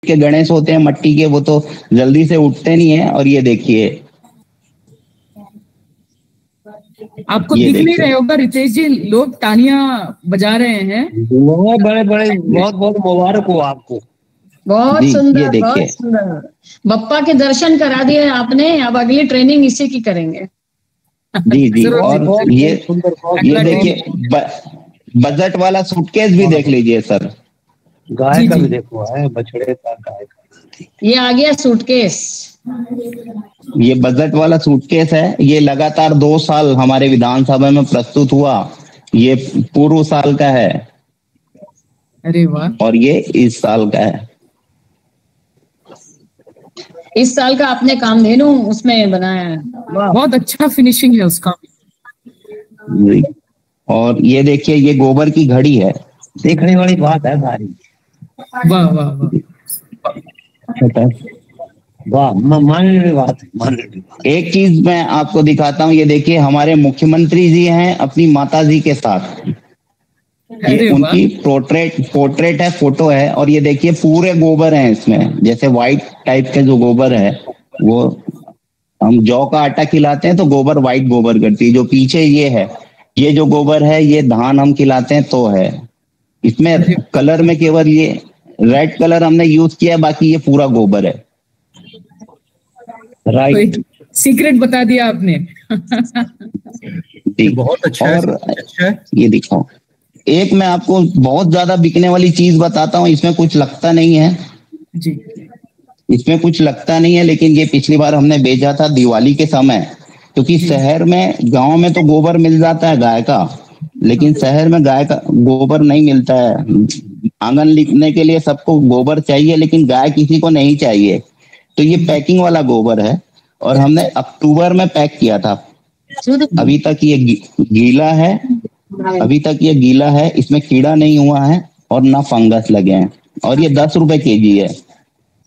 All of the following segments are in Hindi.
के गणेश होते हैं मट्टी के, वो तो जल्दी से उठते नहीं है। और ये देखिए, आपको दिख नहीं रहे होगा रितेश जी, लोग तालियां बजा रहे हैं। बहुत बड़े बड़े, बहुत बहुत मुबारक हो आपको। बहुत सुंदर, बहुत सुंदर। बप्पा के दर्शन करा दिए आपने, अब अगली ट्रेनिंग इसी की करेंगे। जी जी। और ये देखिए बजट वाला सूटकेस भी देख लीजिए सर। गाय का भी देखो है, बछड़े का, गाय का। ये आ गया सूटकेस। ये बजट वाला सूटकेस है। ये लगातार 2 साल हमारे विधानसभा में प्रस्तुत हुआ। ये पूर्व साल का है। अरे वाह। और ये इस साल का है। इस साल का आपने कामधेनु उसमें बनाया है। बहुत अच्छा फिनिशिंग है उसका। और ये देखिए, ये गोबर की घड़ी है। देखने वाली बात है सारी। वाह वाह वाह, मानने की बात है। एक चीज मैं आपको दिखाता हूँ। ये देखिए, हमारे मुख्यमंत्री जी हैं अपनी माता जी के साथ। ये उनकी पोर्ट्रेट है, फोटो है। और ये देखिए पूरे गोबर है इसमें, जैसे व्हाइट टाइप के जो गोबर है, वो हम जौ का आटा खिलाते हैं तो गोबर व्हाइट गोबर करती है। जो पीछे ये है, ये जो गोबर है, ये धान हम खिलाते हैं तो है। इसमें कलर में केवल ये रेड कलर हमने यूज किया है, बाकी ये पूरा गोबर है। राइट, सीक्रेट बता दिया आपने। बहुत अच्छा है। और ये दिखाओ, एक मैं आपको बहुत ज्यादा बिकने वाली चीज बताता हूँ। इसमें कुछ लगता नहीं है जी, इसमें कुछ लगता नहीं है, लेकिन ये पिछली बार हमने बेचा था दिवाली के समय। क्योंकि शहर में, गांव में तो गोबर मिल जाता है गाय का, लेकिन शहर में गाय का गोबर नहीं मिलता है। आंगन लिपने के लिए सबको गोबर चाहिए, लेकिन गाय किसी को नहीं चाहिए। तो ये पैकिंग वाला गोबर है और हमने अक्टूबर में पैक किया था। अभी तक ये गीला है, अभी तक ये गीला है। इसमें कीड़ा नहीं हुआ है और ना फंगस लगे हैं। और ये 10 रुपए केजी है।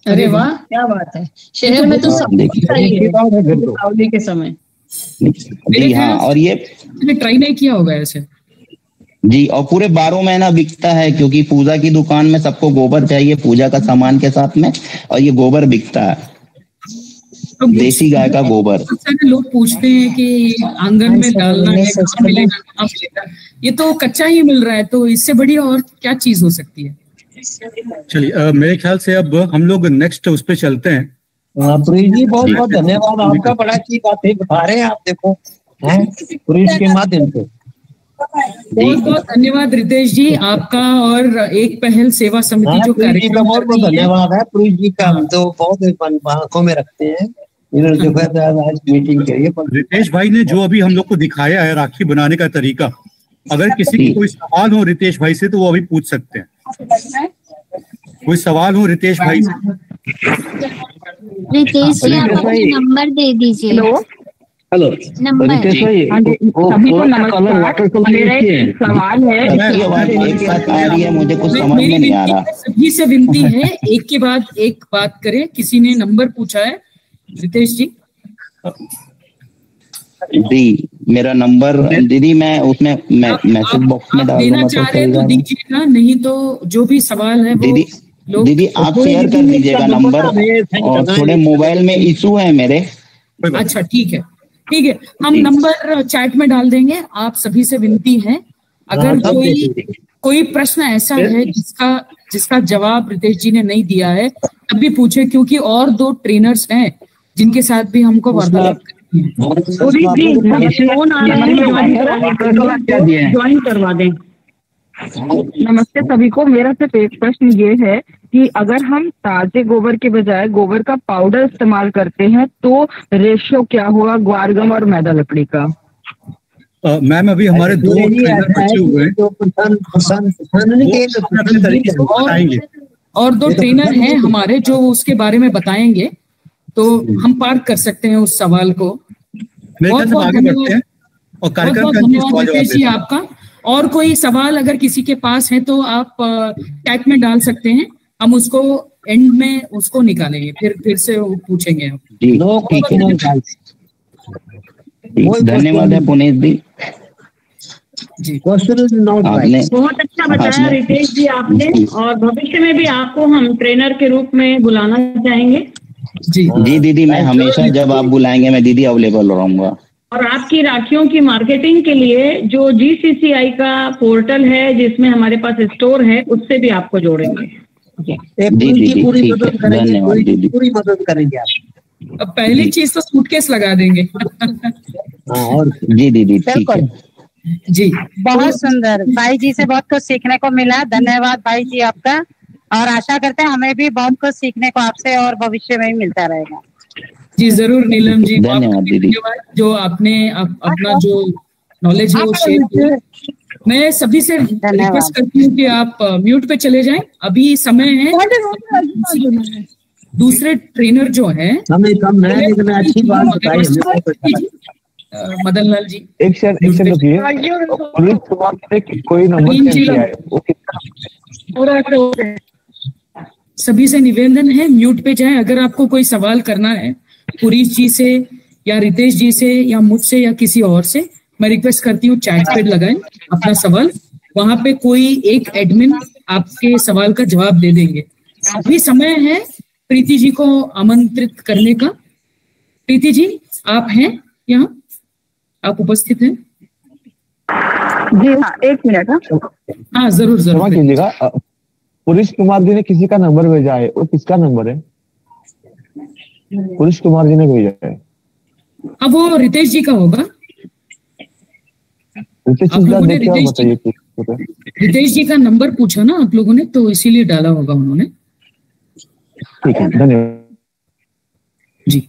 अरे वाह, क्या बात है। शहर में तो सब दीपावली के समय। जी हाँ। और ये ट्राई नहीं किया होगा ऐसे। जी, और पूरे 12 महीना बिकता है, क्योंकि पूजा की दुकान में सबको गोबर चाहिए पूजा का सामान के साथ में। और ये गोबर बिकता है, देसी गाय का गोबर। लोग पूछते हैं कि आंगन में डालना है, कहाँ मिलेगा, कहाँ मिलेगा। ये तो कच्चा ही मिल रहा है, तो इससे बड़ी और क्या चीज हो सकती है। चलिए, मेरे ख्याल से अब हम लोग नेक्स्ट उस पे चलते हैं। पुरीश जी, बहुत बहुत धन्यवाद आपका। बड़ा अच्छी बातें बता रहे हैं आप, देखो हैं पुरीश के माध्यम से। बहुत बहुत धन्यवाद रितेश जी आपका। और एक पहल सेवा समिति जो कार्यक्रम, बहुत बहुत धन्यवाद है पुरीश जी का। हम तो बहुत आंखों में रखते हैं। इन्होंने जो आज मीटिंग करी है। रितेश भाई ने जो अभी हम लोग को दिखाया है राखी बनाने का तरीका, अगर किसी को कोई सवाल हो रितेश भाई से तो वो अभी पूछ सकते हैं। कोई सवाल हो रितेश भाई से? रितेश जी, आप अपना नंबर दे दीजिए। Hello number. सभी को नमस्कार। मेरा एक सवाल है, एक साथ आ रही है, मुझे कुछ समझ में नहीं आ रहा। सभी से विनती है, एक के बाद एक बात करें। किसी ने नंबर पूछा है रितेश जी। जी, मेरा नंबर दीदी मैं उसमें मैसेज बॉक्स में डाल दूंगा। चाह रहे तो दीजिएगा, नहीं तो जो भी सवाल है वो दीदी आप शेयर कर दीजिएगा नंबर। और थोड़े मोबाइल में इशू है मेरे। अच्छा, ठीक है ठीक है, हम नंबर चैट में डाल देंगे। आप सभी से विनती है, अगर कोई प्रश्न ऐसा है जिसका जवाब रितेश जी ने नहीं दिया है, तब भी पूछे, क्योंकि और 2 ट्रेनर्स हैं जिनके साथ भी हमको वार्तालाप करनी है। ज्वाइन करवा दें। नमस्ते सभी को। मेरा सिर्फ एक प्रश्न ये है कि अगर हम ताजे गोबर के बजाय गोबर का पाउडर इस्तेमाल करते हैं तो रेशियो क्या होगा ग्वारगम और मैदा लकड़ी का? मैम, अभी हमारे 2 ट्रेनर बचे हुए हैं, और 2 ट्रेनर हैं हमारे जो उसके बारे में बताएंगे, तो हम पार्क कर सकते हैं उस सवाल को। बहुत बहुत धन्यवाद रितेश जी आपका। और कोई सवाल अगर किसी के पास है तो आप चैट में डाल सकते हैं, हम उसको एंड में उसको निकालेंगे, फिर से पूछेंगे। धन्यवाद है Puneet ji. Question is not right. बहुत अच्छा बताया रितेश जी आपने, और भविष्य में भी आपको हम ट्रेनर के रूप में बुलाना चाहेंगे। जी दीदी, मैं हमेशा जब आप बुलाएंगे मैं दीदी अवेलेबल रहूंगा। और आपकी राखियों की मार्केटिंग के लिए जो GCCI का पोर्टल है जिसमें हमारे पास स्टोर है, उससे भी आपको जोड़ेंगे। जी पूरी मदद करेंगे, धन्यवाद दीदी, पूरी मदद करेंगे आप। अब पहली चीज तो सूटकेस लगा देंगे। और जी दीदी ठीक है जी। बहुत सुंदर, भाई जी से बहुत कुछ सीखने को मिला। धन्यवाद भाई जी आपका, और आशा करते हैं हमें भी बहुत कुछ सीखने को आपसे और भविष्य में भी मिलता रहेगा। जी जरूर नीलम जी, धन्यवाद दीदी, जो आपने अपना जो नॉलेज है वो शेयर किया। मैं सभी से रिक्वेस्ट करती हूँ कि आप म्यूट पे चले जाएं, अभी समय है। दूसरे ट्रेनर जो है समय कम है, लेकिन अच्छी बात बताई मदन लाल जी। एक सेकंड रुकिए, पुलिस कुमार ने कोई नंबर सेंड किया है, वो कितना? सभी से निवेदन है म्यूट पे जाएं। अगर आपको कोई सवाल करना है पुरीश जी से या रितेश जी से या मुझसे या किसी और से, मैं रिक्वेस्ट करती हूँ चैट पे लगाएं अपना सवाल, वहां पे कोई एक एडमिन आपके सवाल का जवाब दे देंगे। अभी समय है प्रीति जी को आमंत्रित करने का। प्रीति जी आप हैं यहाँ, आप उपस्थित हैं? जी हाँ, एक मिनट। हाँ जरूर जरूर कीजिएगा। पुलिस कुमार जी ने किसी का नंबर भेजा है, वो किसका नंबर है? पुलिस कुमार जी ने भेजा है। अब वो रितेश जी का होगा। रितेश जी का नंबर पूछा ना आप लोगों ने, तो इसीलिए डाला होगा उन्होंने। ठीक है, धन्यवाद जी।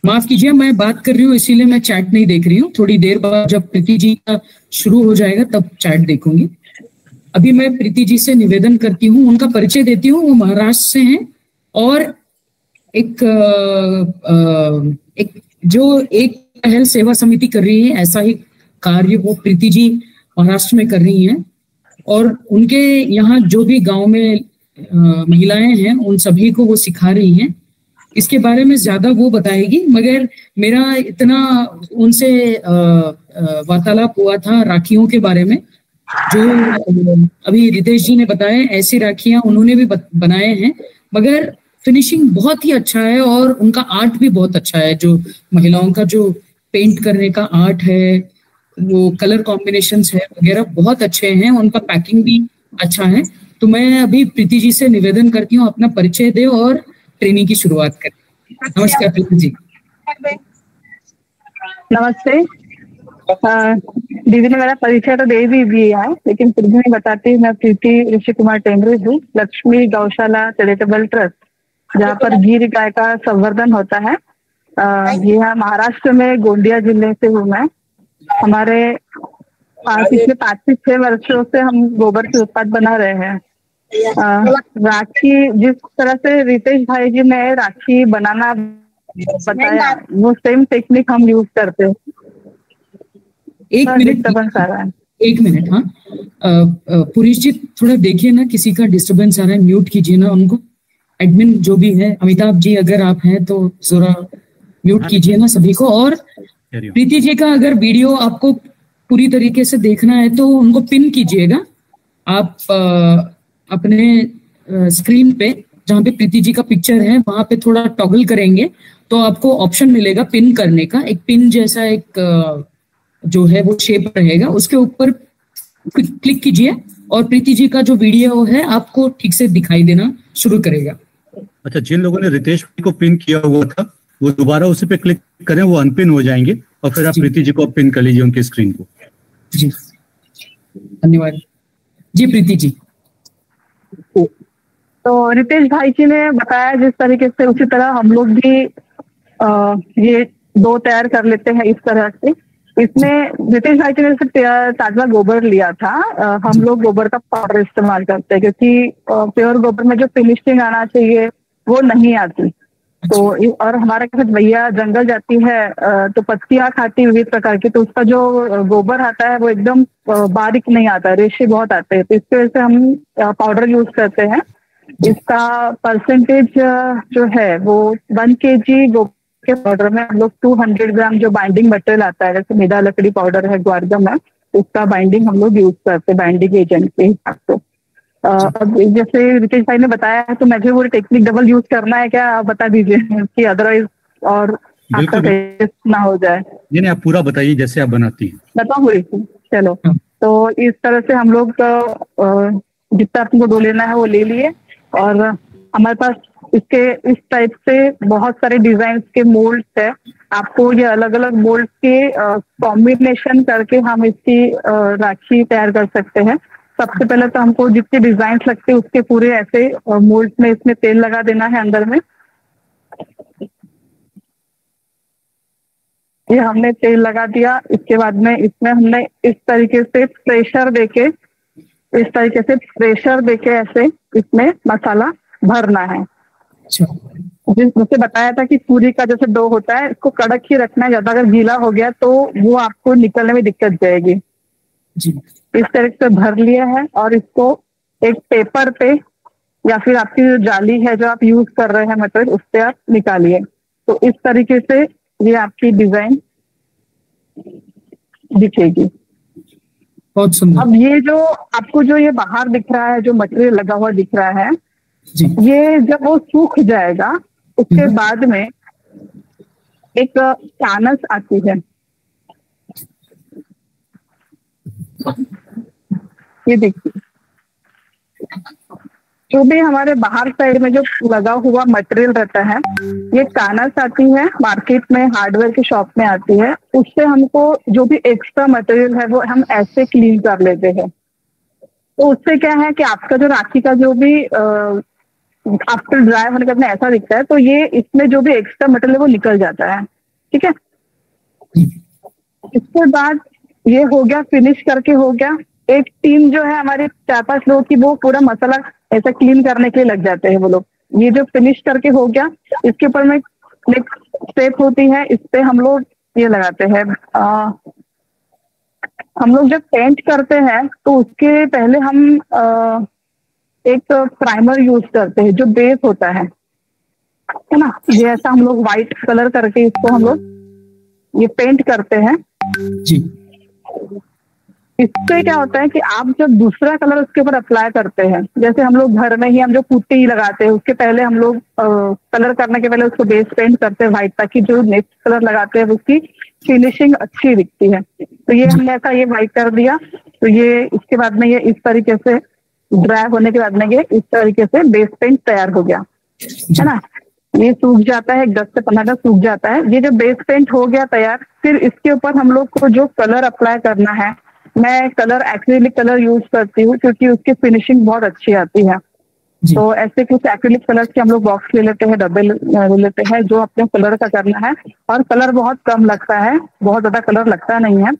माफ कीजिए, मैं बात कर रही हूँ इसीलिए मैं चैट नहीं देख रही हूँ। थोड़ी देर बाद जब प्रीति जी का शुरू हो जाएगा तब चैट देखूंगी। अभी मैं प्रीति जी से निवेदन करती हूँ, उनका परिचय देती हूँ। वो महाराष्ट्र से हैं और एक पहल सेवा समिति कर रही है, ऐसा ही कार्य वो प्रीति जी महाराष्ट्र में कर रही हैं। और उनके यहाँ जो भी गांव में महिलाएं हैं उन सभी को वो सिखा रही हैं। इसके बारे में ज्यादा वो बताएगी, मगर मेरा इतना उनसे वार्तालाप हुआ था राखियों के बारे में, जो अभी रितेश जी ने बताया, ऐसी राखियां उन्होंने भी बनाए हैं, मगर फिनिशिंग बहुत ही अच्छा है और उनका आर्ट भी बहुत अच्छा है। जो महिलाओं का जो पेंट करने का आर्ट है, वो कलर कॉम्बिनेशंस है वगैरह बहुत अच्छे हैं, उनका पैकिंग भी अच्छा है। तो मैं अभी प्रीति जी से निवेदन करती हूँ अपना परिचय दे और ट्रेनिंग की शुरुआत करें। नमस्कार प्रीति जी। नमस्ते। दीदी ने मेरा परिचय तो दे भी दिया है, लेकिन फिर भी मैं बताती हूँ। मैं प्रीति ऋषि कुमार टेमरे हूँ, लक्ष्मी गौशाला चैरिटेबल ट्रस्ट, जहाँ पर गिर गाय का संवर्धन होता है। यहाँ महाराष्ट्र में गोंदिया जिले से हूँ मैं। हमारे पिछले 5 से 6 वर्षों से हम गोबर के उत्पाद बना रहे हैं। राखी जिस तरह से रितेश भाई जी ने राखी बनाना बताया, वो सेम टेक्निक हम यूज करते हैं। एक मिनट हाँ, पुरीश जी थोड़ा देखिए ना, किसी का डिस्टरबेंस आ रहा है, म्यूट कीजिए ना उनको। एडमिन जो भी है, अमिताभ जी अगर आप हैं तो जरा म्यूट कीजिए ना सभी को। और प्रीति जी का अगर वीडियो आपको पूरी तरीके से देखना है तो उनको पिन कीजिएगा आप अपने स्क्रीन पे, जहाँ पे प्रीति जी का पिक्चर है वहां पे थोड़ा टॉगल करेंगे तो आपको ऑप्शन मिलेगा पिन करने का। एक पिन जैसा एक जो है वो शेप रहेगा, उसके ऊपर क्लिक कीजिए और प्रीति जी का जो वीडियो है आपको ठीक से दिखाई देना शुरू करेगा। अच्छा, जिन लोगों ने रितेश को पिन किया हुआ था वो दोबारा उसी पे क्लिक करें, वो अनपिन हो जाएंगे और फिर आप प्रीति जी को पिन कर लीजिए उनकी स्क्रीन को। जी धन्यवाद। जी प्रीति जी। तो रितेश भाई जी ने बताया जिस तरीके से, उसी तरह हम लोग भी ये डो तैयार कर लेते हैं इस तरह से। इसमें रितेश भाई जी ने ताजा गोबर लिया था। हम लोग गोबर का पाउडर इस्तेमाल करते हैं क्योंकि प्योर गोबर में जो फिनिशिंग आना चाहिए वो नहीं आती। तो और हमारे कुछ भैया जंगल जाती है तो पत्तियां खाती विविध प्रकार की, तो उसका जो गोबर आता है वो एकदम बारीक नहीं आता, रेशे बहुत आते हैं। तो इसकी वजह से हम पाउडर यूज करते हैं। इसका परसेंटेज जो है वो 1 kg गोबर के पाउडर में हम लोग 200 ग्राम जो बाइंडिंग मटेरियल आता है, जैसे मेदा लकड़ी पाउडर है ग्वारगम है, उसका बाइंडिंग हम लोग यूज करते हैं बाइंडिंग एजेंट के हिसाब से। अब जैसे रितेश भाई ने बताया है, तो मुझे वो टेक्निक डबल यूज करना है क्या, आप बता दीजिए कि अदरवाइज और आपका टेस्ट ना हो जाए। नहीं, आप पूरा बताइए जैसे आप बनाती हैं। बताओ पूरी। चलो, तो इस तरह से हम लोग जितना आपको डो लेना है वो ले लिए, और हमारे पास इसके इस टाइप से बहुत सारे डिजाइन के मोल्ड्स है। आपको ये अलग अलग मोल्ड के कॉम्बिनेशन करके हम इसकी राखी तैयार कर सकते हैं। सबसे पहले तो हमको जितने डिजाइन लगते हैं उसके पूरे ऐसे मोल्ड में इसमें तेल लगा देना है अंदर में। ये हमने तेल लगा दिया। इसके बाद में इसमें हमने इस तरीके से प्रेशर देके ऐसे इसमें मसाला भरना है। जैसे बताया था कि पूरी का जैसे डो होता है, इसको कड़क ही रखना है, ज्यादा अगर गीला हो गया तो वो आपको निकलने में दिक्कत जाएगी। इस तरह से भर लिया है, और इसको एक पेपर पे या फिर आपकी जो जाली है जो आप यूज कर रहे हैं मटेरियल, उस पे आप निकालिए। तो इस तरीके से ये आपकी डिजाइन दिखेगी। बहुत सुंदर। अब ये जो आपको जो ये बाहर दिख रहा है, जो मटेरियल लगा हुआ दिख रहा है, ये जब वो सूख जाएगा उसके बाद में एक कानस आती है। ये देखिए, जो भी हमारे बाहर साइड में जो लगा हुआ मटेरियल रहता है, ये कानस आती है, मार्केट में हार्डवेयर की शॉप में आती है। उससे हमको जो भी एक्स्ट्रा मटेरियल है वो हम ऐसे क्लीन कर लेते हैं। तो उससे क्या है कि आपका जो राखी का जो भी आफ्टर ड्राई होने के बाद ऐसा दिखता है, तो ये इसमें जो भी एक्स्ट्रा मटेरियल है वो निकल जाता है। ठीक है, इसके बाद ये हो गया, फिनिश करके हो गया। एक टीम जो है हमारे 4-5 लोगों की, वो पूरा मसाला ऐसा क्लीन करने के लिए लग जाते हैं वो लोग। ये जो फिनिश करके हो गया, इसके ऊपर में एक स्टेप होती है, इस पे हम लोग ये लगाते हैं। हम लोग जब पेंट करते हैं तो उसके पहले हम एक प्राइमर यूज करते हैं जो बेस होता है ना। ये ऐसा हम लोग व्हाइट कलर करके इसको हम लोग ये पेंट करते हैं जी। इससे क्या होता है कि आप जब दूसरा कलर उसके ऊपर अप्लाई करते हैं, जैसे हम लोग घर में ही हम जो पुट्टी लगाते हैं, उसके पहले हम लोग कलर करने के पहले उसको बेस पेंट करते हैं व्हाइट, ताकि जो नेक्स्ट कलर लगाते हैं उसकी फिनिशिंग अच्छी दिखती है। तो ये हमने ऐसा ये व्हाइट कर दिया। तो ये इसके बाद में ये इस तरीके से ड्राई होने के बाद में ये इस तरीके से बेस पेंट तैयार हो गया, है ना। ये सूख जाता है, 10 से 15 सूख जाता है। ये जो बेस पेंट हो गया तैयार, फिर इसके ऊपर हम लोग को जो कलर अप्लाई करना है, मैं कलर एक्रिलिक कलर यूज करती हूँ क्योंकि उसकी फिनिशिंग बहुत अच्छी आती है। तो ऐसे कुछ एक्रिलिक कलर के हम लोग बॉक्स ले लेते हैं, डब्बे ले लेते हैं, जो अपने कलर का करना है। और कलर बहुत कम लगता है, बहुत ज्यादा कलर लगता नहीं है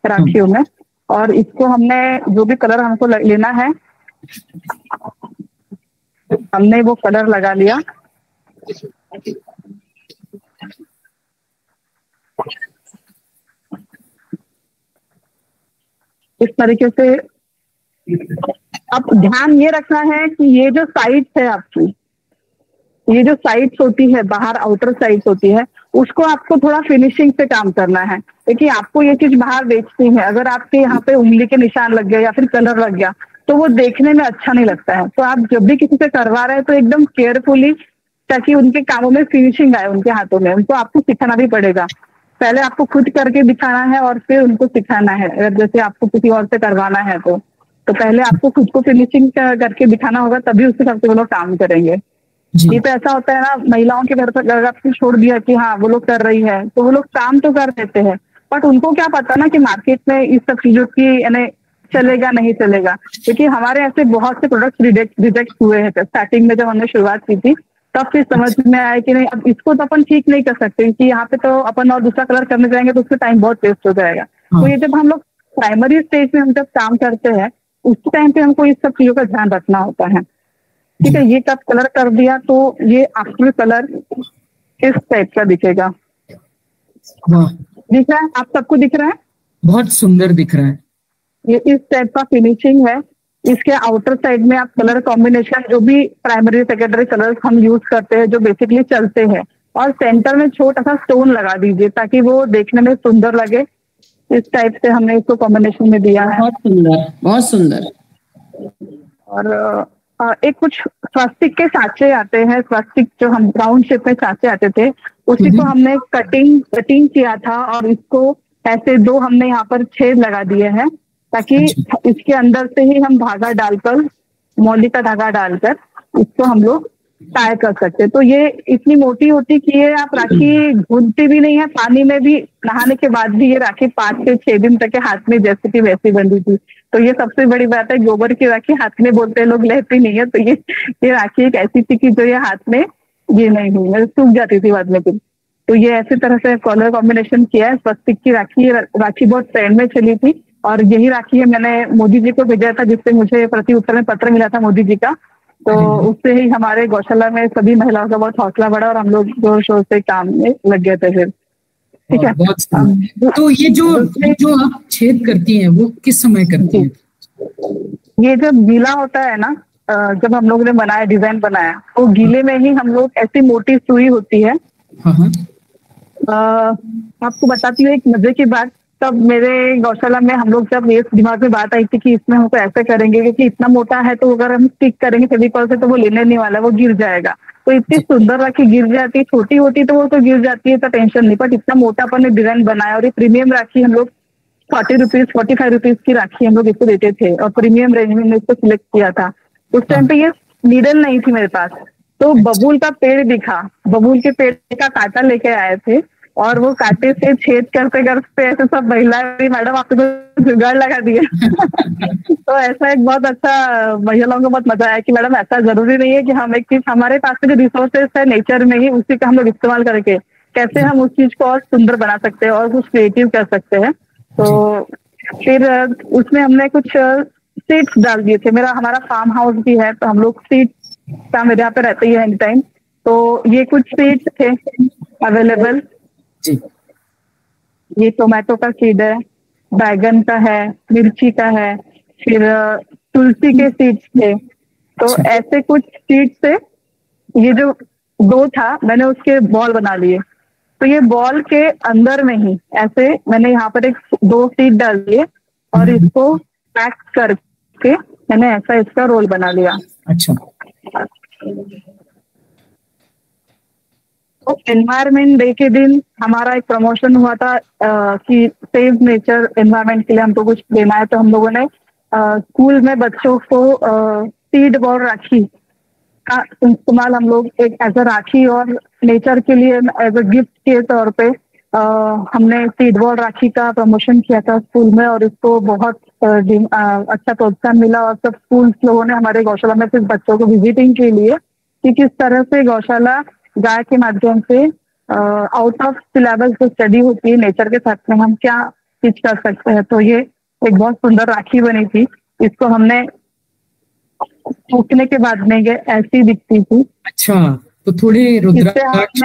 राखियों में। और इसको हमने जो भी कलर हमको लेना है, हमने वो कलर लगा लिया। इस तरीके से अब ध्यान ये रखना है कि ये जो साइड्स है आपकी, ये जो साइड्स होती है बाहर, आउटर साइड्स होती है, उसको आपको थोड़ा फिनिशिंग से काम करना है। देखिए, आपको ये चीज बाहर बेचती है, अगर आपके यहाँ पे उंगली के निशान लग गया या फिर कलर लग गया तो वो देखने में अच्छा नहीं लगता है। तो आप जब भी किसी से करवा रहे हैं तो एकदम केयरफुली, ताकि उनके कामों में फिनिशिंग आए उनके हाथों में। उनको आपको सिखाना भी पड़ेगा, पहले आपको खुद करके दिखाना है और फिर उनको सिखाना है। अगर जैसे आपको किसी और से करवाना है तो पहले आपको खुद को फिनिशिंग करके दिखाना होगा, तभी उसके हिसाब से वो लोग काम करेंगे। ये तो ऐसा होता है ना, महिलाओं के घर पर अगर आपने छोड़ दिया कि हाँ वो लोग कर रही है, तो वो लोग काम तो कर देते हैं, बट उनको क्या पता ना कि मार्केट में इस सब चीजों की यानी चलेगा नहीं चलेगा। क्योंकि हमारे ऐसे बहुत से प्रोडक्ट रिजेक्ट हुए हैं। स्टार्टिंग में जब हमने शुरुआत की थी तब फिर समझ में आया कि नहीं, अब इसको तो अपन ठीक नहीं कर सकते कि यहाँ पे तो अपन और दूसरा कलर करने जाएंगे तो उसका टाइम बहुत वेस्ट हो जाएगा। तो ये जब हम लोग प्राइमरी स्टेज में हम जब काम करते हैं, उस टाइम पे हमको इस सब चीजों का ध्यान रखना होता है। ठीक है, ये कब कलर कर दिया तो ये आफ्टर कलर इस टाइप का दिखेगा। दिख रहा है आप सबको? दिख रहा है? बहुत सुंदर दिख रहा है। ये इस टाइप का फिनिशिंग है। इसके आउटर साइड में आप कलर कॉम्बिनेशन, जो भी प्राइमरी सेकेंडरी कलर्स हम यूज करते हैं जो बेसिकली चलते हैं, और सेंटर में छोटा सा स्टोन लगा दीजिए ताकि वो देखने में सुंदर लगे। इस टाइप से हमने इसको कॉम्बिनेशन में दिया है। बहुत सुंदर, बहुत सुंदर। और एक कुछ स्वास्तिक के साँचे आते हैं, स्वास्तिक जो हम राउंड शेप में साँचे आते थे, उसी को हमने कटिंग किया था और इसको ऐसे 2 हमने यहाँ पर छेद लगा दिए हैं ताकि इसके अंदर से ही हम धागा डालकर, मौली का धागा डालकर इसको हम लोग टाई कर सकते। तो ये इतनी मोटी होती कि ये आप राखी घुलती भी नहीं है, पानी में भी नहाने के बाद भी ये राखी 5 से 6 दिन तक के हाथ में जैसे की वैसी बंधी थी। तो ये सबसे बड़ी बात है, गोबर की राखी हाथ में बोलते लोग लेती नहीं है। तो ये राखी एक ऐसी थी कि जो ये हाथ में ये नहीं हुई, सूख जाती थी बाद में फिर। तो ये ऐसी तरह से कलर कॉम्बिनेशन किया है। स्वस्तिक की राखी बहुत ट्रेंड में चली थी और यही राखी है मैंने मोदी जी को भेजा था, जिससे मुझे प्रति उत्तर में पत्र मिला था मोदी जी का। तो उससे ही हमारे गौशाला में सभी महिलाओं का बहुत हौसला बढ़ा और हम लोग जोर शोर से काम में लग गए थे फिर। ठीक है। तो ये जो आप छेद करती हैं वो किस समय करती हैं? ये जब गीला होता है ना, जब हम लोग ने बनाया, डिजाइन बनाया, तो गीले में ही हम लोग ऐसी मोटी सुई होती है। आपको बताती हूँ एक मजे की बात। तब मेरे गौशाला में हम लोग जब ये दिमाग में बात आई थी कि इसमें हमको ऐसे करेंगे क्योंकि इतना मोटा है तो अगर हम स्टिक करेंगे फेविकॉल से तो वो लेने नहीं वाला, वो गिर जाएगा। तो इतनी सुंदर राखी गिर जाती है, छोटी होती तो वो तो गिर जाती है तो टेंशन नहीं, बट इतना मोटा अपन ने डिजाइन बनाया। और ये प्रीमियम राखी हम लोग 45 रुपीज की राखी हम लोग इसको देते थे और प्रीमियम रेंज में इसको सिलेक्ट किया था। उस टाइम पे ये नीडल नहीं थी मेरे पास, तो बबूल का पेड़ दिखा, बबूल के पेड़ का कांटा लेके आए थे और वो कांटे से छेद करते करते ऐसे सब महिलाएं, मैडम आपने तो जुगाड़ लगा दिया। तो ऐसा एक बहुत अच्छा, महिलाओं को बहुत मजा आया कि मैडम ऐसा जरूरी नहीं है कि हम एक चीज, हमारे पास में जो रिसोर्सेस है नेचर में ही, उसी का हम लोग इस्तेमाल करके कैसे हम उस चीज को और सुंदर बना सकते हैं और कुछ क्रिएटिव कर सकते हैं। तो फिर उसमें हमने कुछ सीड्स डाल दिए थे। हमारा फार्म हाउस भी है तो हम लोग सीड्स का मेरे यहाँ पे रहते ही है एनी टाइम। तो ये कुछ सीड्स थे अवेलेबल जी। ये टोमेटो का सीड है, बैगन का है, मिर्ची का है, फिर तुलसी के सीड्स थे। तो ऐसे कुछ सीड्स से ये जो दो था मैंने उसके बॉल बना लिए। तो ये बॉल के अंदर में ही ऐसे मैंने यहाँ पर 2 सीड डाल दिए और इसको पैक करके मैंने ऐसा इसका रोल बना लिया। अच्छा। तो एनवायरमेंट डे के दिन हमारा एक प्रमोशन हुआ था कि सेव नेचर एनवायरमेंट के लिए हमको कुछ देना है। तो हम लोगों ने स्कूल में बच्चों को सीड बॉल राखी का इस्तेमाल हम लोग एक एज अ राखी और नेचर के लिए एज अ गिफ्ट के तौर पे हमने सीड बॉल राखी का प्रमोशन किया था स्कूल में और इसको बहुत अच्छा प्रोत्साहन मिला। और सब स्कूल लोगों ने हमारे गौशाला में सिर्फ बच्चों को विजिटिंग के लिए कि किस तरह से गौशाला गाय के माध्यम से आउट ऑफ सिलेबस जो स्टडी होती है नेचर के साथ में हम क्या चीज कर सकते हैं। तो ये एक बहुत सुंदर राखी बनी थी। इसको हमने सूखने के बाद में ये ऐसी दिखती थी। अच्छा, तो थोड़े रुद्राक्ष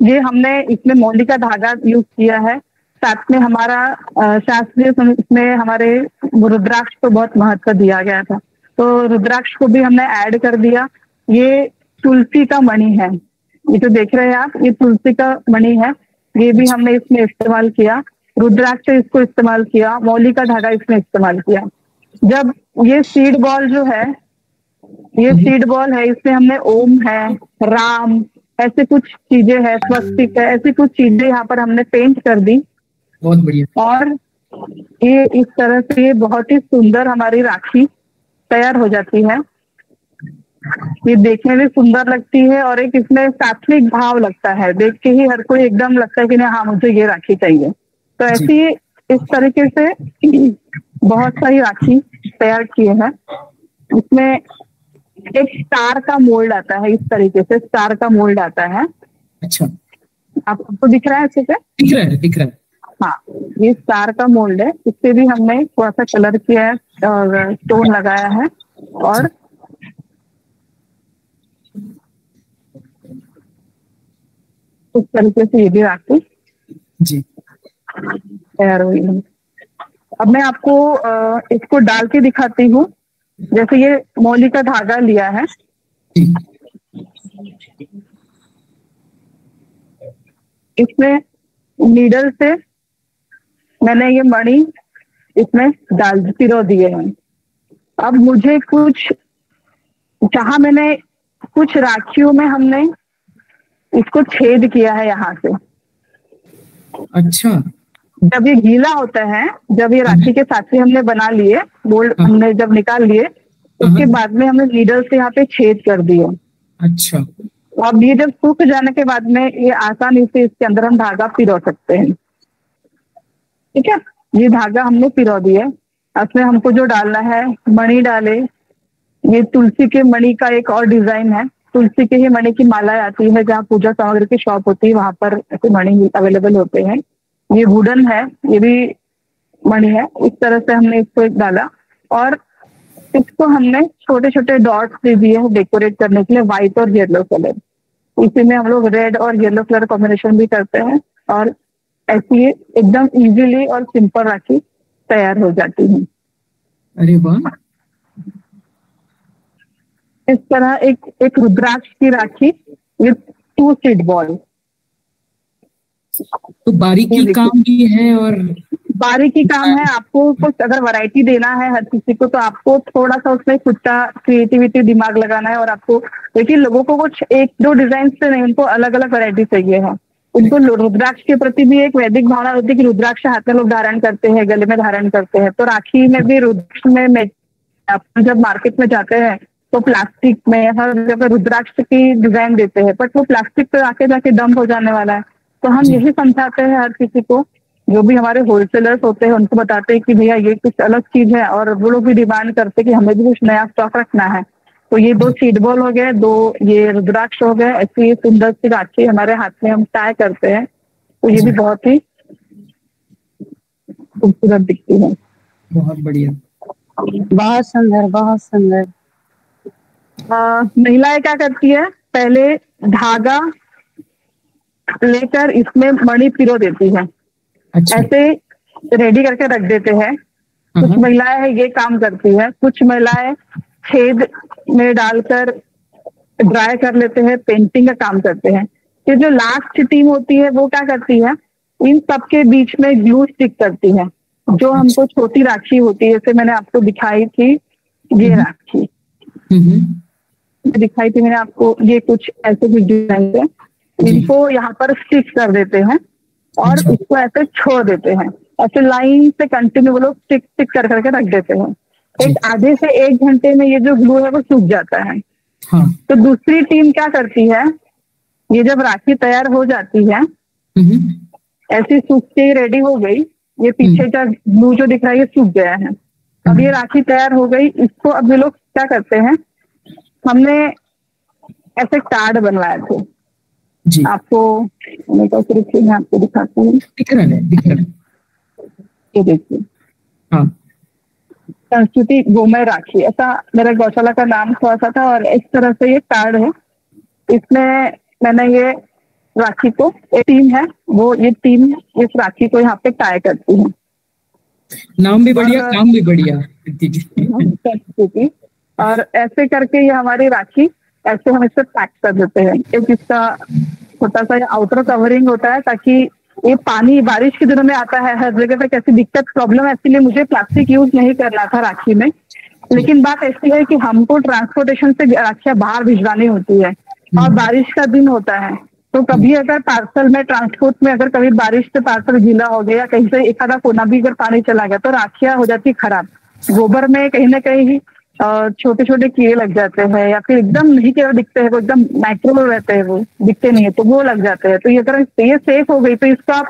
ये हमने इसमें मौली का धागा यूज किया है। साथ में हमारा शास्त्रीय इसमें हमारे रुद्राक्ष को बहुत महत्व दिया गया था। तो रुद्राक्ष को भी हमने ऐड कर दिया। ये तुलसी का मणि है, ये जो देख रहे हैं आप, ये तुलसी का मणि है, ये भी हमने इसमें इस्तेमाल किया। रुद्राक्ष इसको इस्तेमाल किया, मौली का धागा इसमें इस्तेमाल किया। जब ये सीड बॉल जो है, ये सीड बॉल है, इसमें हमने ओम है, राम, ऐसे कुछ चीजें है, स्वस्तिक है, ऐसी कुछ चीजें यहाँ पर हमने पेंट कर दी। बहुत बढ़िया। और ये इस तरह से ये बहुत ही सुंदर हमारी राखी तैयार हो जाती है। ये देखने में सुंदर लगती है और एक इसमें सात्विक भाव लगता है, देख के ही हर कोई एकदम लगता है कि नहीं हाँ मुझे ये राखी चाहिए। तो ऐसी इस तरीके से बहुत सारी राखी तैयार किए हैं। इसमें एक स्टार का मोल्ड आता है, इस तरीके से स्टार का मोल्ड आता है। अच्छा, आपको दिख रहा है अच्छे से? दिख रहा है, दिख रहा है। हाँ, ये स्टार का मोल्ड है। इससे भी हमने थोड़ा सा कलर किया है और स्टोन लगाया है और उस तरीके से ये भी राखी जी तैयार हुई है। अब मैं आपको इसको डाल के दिखाती हूँ। जैसे ये मौली का धागा लिया है, इसमें नीडल से मैंने ये मणि इसमें डाल पिरो दिए हैं। अब मुझे कुछ जहां मैंने कुछ राखियों में हमने इसको छेद किया है यहाँ से। अच्छा, जब ये गीला होता है, जब ये राखी के साथी हमने बना लिए, मोल्ड हमने जब निकाल लिए, उसके बाद में हमने नीडल से यहाँ पे छेद कर दिए। अच्छा, अब ये जब सूख जाने के बाद में ये आसानी से इसके अंदर हम धागा पिरो सकते हैं। ठीक है, ये धागा हमने पिरो दिए। उसमें हमको जो डालना है, मणि डाले। ये तुलसी के मणि का एक और डिजाइन है। तुलसी के ही मणि की मालाएं आती है, जहाँ पूजा सामग्री की शॉप होती है वहां पर ऐसे मणि अवेलेबल होते हैं। ये वुडन है, ये भी मणि है। इस तरह से हमने इसको एक डाला और इसको हमने छोटे छोटे डॉट्स दे दिए हैं डेकोरेट करने के लिए, व्हाइट और येलो कलर। इसी में हम लोग रेड और येलो कलर कॉम्बिनेशन भी करते हैं और ऐसी एकदम इजीली और सिंपल राखी तैयार हो जाती है। अरे वाह, इस तरह एक रुद्राक्ष की राखी विथ 2 सीड बॉल। तो बारीकी काम भी है और बारीकी काम है। आपको कुछ अगर वैरायटी देना है हर किसी को, तो आपको थोड़ा सा उसमें खुद का क्रिएटिविटी दिमाग लगाना है। और आपको देखिए, लोगों को कुछ 1-2 डिजाइन से नहीं, उनको अलग अलग वैरायटी चाहिए है। उनको रुद्राक्ष के प्रति भी एक वैदिक भावना होती है कि रुद्राक्ष हाथ में लोग धारण करते हैं, गले में धारण करते हैं। तो राखी में भी रुद्राक्ष में आप जब मार्केट में जाते हैं तो प्लास्टिक में हर जगह रुद्राक्ष की डिजाइन देते हैं, बट वो प्लास्टिक पे आके जाके डंप हो जाने वाला है। तो हम यही समझाते हैं हर किसी को, जो भी हमारे होलसेलर्स होते हैं उनको बताते हैं कि भैया ये कुछ अलग चीज है, और वो लोग भी डिमांड करते हैं कि हमें भी कुछ नया स्टॉक रखना है। तो ये 2 सीड बॉल हो गए, 2 ये रुद्राक्ष हो गए। ऐसी सुंदर सी राखी हमारे हाथ में हम टाई करते हैं, तो ये भी बहुत ही खूबसूरत दिखती है। बहुत बढ़िया, बहुत सुंदर, बहुत सुंदर। महिलाएं क्या करती है, पहले धागा लेकर इसमें मणि पिरो देती है। अच्छा, ऐसे रेडी करके रख देते हैं। कुछ महिलाएं ये काम करती है, कुछ महिलाएं छेद में डालकर ड्राई कर लेते हैं, पेंटिंग का काम करते हैं। ये जो लास्ट टीम होती है वो क्या करती है, इन सब के बीच में ग्लू स्टिक करती है। जो हमको छोटी राखी होती है, जैसे मैंने आपको दिखाई थी ये राखी दिखाई थी मैंने आपको, ये कुछ ऐसे कुछ डिजाइन है। इनको यहाँ पर स्टिक कर देते हैं और इसको ऐसे छोड़ देते हैं। ऐसे लाइन से कंटिन्यू वो लोग स्टिक स्टिक कर करके रख देते हैं। एक आधे से 1 घंटे में ये जो ग्लू है वो सूख जाता है। तो दूसरी टीम क्या करती है, ये जब राखी तैयार हो जाती है, ऐसी सूख के रेडी हो गई, ये पीछे का ग्लू जो दिख रहा है ये सूख गया है। अब ये राखी तैयार हो गई, इसको अब ये लोग क्या करते हैं, हमने ऐसे कार्ड बनवाए थे जी। आपको मैं आपको दिखाती हूँ, दिख रहा है, दिख रहा है। ये देखिए, हाँ, संस्कृति गोमय राखी, ऐसा मेरा गौशाला का नाम थोड़ा सा था। और इस तरह से ये कार्ड है, इसमें मैंने ये राखी को, एक टीम है वो, ये टीम इस राखी को यहाँ पे टाई करती है। नाम भी बढ़िया, काम भी बढ़िया। और ऐसे करके ये हमारी राखी, ऐसे हम इसे पैक कर देते हैं। एक इसका छोटा सा आउटर कवरिंग होता है, ताकि ये पानी बारिश के दिनों में आता है, हर जगह पे कैसी दिक्कत प्रॉब्लम है, इसलिए मुझे प्लास्टिक यूज नहीं करना था राखी में। लेकिन बात ऐसी है कि हमको ट्रांसपोर्टेशन से राखियां बाहर भिजवानी होती है और बारिश का दिन होता है। तो कभी अगर पार्सल में ट्रांसपोर्ट में अगर कभी बारिश से पार्सल गीला हो गया, कहीं से एक आधा कोना भी अगर पानी चला गया, तो राखियां हो जाती खराब। गोबर में कहीं ना कहीं छोटे छोटे कीड़े लग जाते हैं, या फिर एकदम नहीं कीड़े दिखते हैं, वो एकदम माइक्रो रहते हैं, वो दिखते नहीं है, तो वो लग जाते हैं। तो ये अगर ये सेफ हो गई तो इसका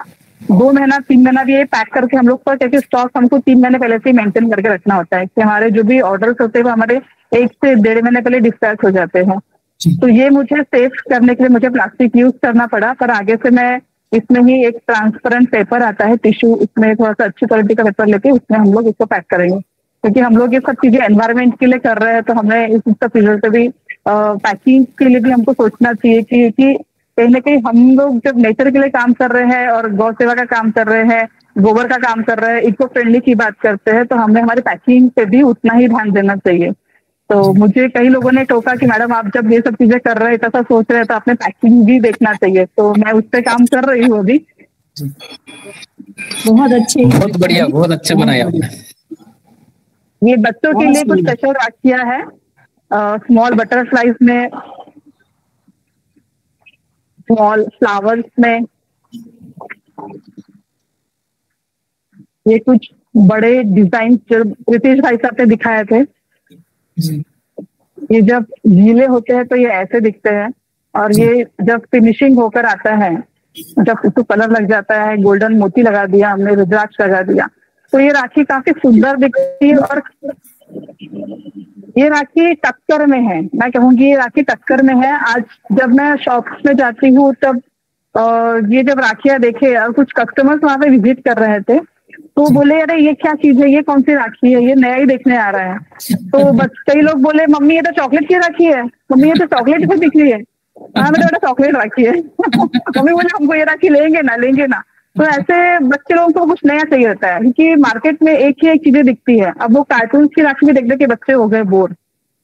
2 महीना 3 महीना भी ये पैक करके हम लोग पर, क्योंकि स्टॉक हमको 3 महीने पहले से मेंटेन करके रखना होता है, कि हमारे जो भी ऑर्डर्स होते हैं वो हमारे 1 से 1.5 महीने पहले डिस्पैच हो जाते हैं। तो ये मुझे सेफ करने के लिए मुझे प्लास्टिक यूज करना पड़ा, पर आगे से मैं इसमें ही एक ट्रांसपेरेंट पेपर आता है, टिश्यू, इसमें थोड़ा सा अच्छी क्वालिटी का पेपर लेके उसमें हम लोग इसको पैक करेंगे। क्योंकि हम लोग ये सब चीजें एनवायरनमेंट के लिए कर रहे हैं, तो हमें इस सब चीजों से भी पैकिंग के लिए भी हमको सोचना चाहिए कि कहीं ना कहीं हम लोग जब नेचर के लिए काम कर रहे हैं और गौ सेवा का काम कर रहे हैं, गोबर का काम कर रहे हैं, इको फ्रेंडली की बात करते हैं, तो हमें हमारी पैकिंग पे भी उतना ही ध्यान देना चाहिए। तो मुझे कई लोगों ने टोका कि मैडम आप जब ये सब चीजें कर रहे हैं, ऐसा सोच रहे हैं, तो आपने पैकिंग भी देखना चाहिए। तो मैं उस पर काम कर रही हूँ अभी। बहुत अच्छे, बहुत बढ़िया, बहुत अच्छा बनाया आपने। ये बच्चों के लिए कुछ स्पेशल राखियां है, स्मॉल बटरफ्लाईज में, स्मॉल फ्लावर्स में, ये कुछ बड़े डिजाइन जो रितेश भाई साहब ने दिखाए थे। ये जब गीले होते हैं तो ये ऐसे दिखते हैं, और ये जब फिनिशिंग होकर आता है, जब उसको कलर लग जाता है, गोल्डन मोती लगा दिया हमने, रुद्राक्ष लगा दिया, तो ये राखी काफी सुंदर दिखती है। और ये राखी टक्कर में है, मैं कहूँगी ये राखी टक्कर में है। आज जब मैं शॉप्स में जाती हूँ तब ये जब राखियां देखे, और कुछ कस्टमर्स वहां पे विजिट कर रहे थे, तो बोले अरे ये क्या चीज है, ये कौन सी राखी है, ये नया ही देखने आ रहा है। तो कई लोग बोले मम्मी ये तो चॉकलेट की राखी है, मम्मी ये तो चॉकलेट से दिख रही है। हाँ बेटा चॉकलेट राखी है। मम्मी बोले हमको ये राखी लेंगे ना। तो ऐसे बच्चे लोगों को कुछ नया चाहिए होता है, क्योंकि मार्केट में एक ही एक चीजें दिखती है। अब वो कार्टून की राखी भी देख के बच्चे हो गए बोर,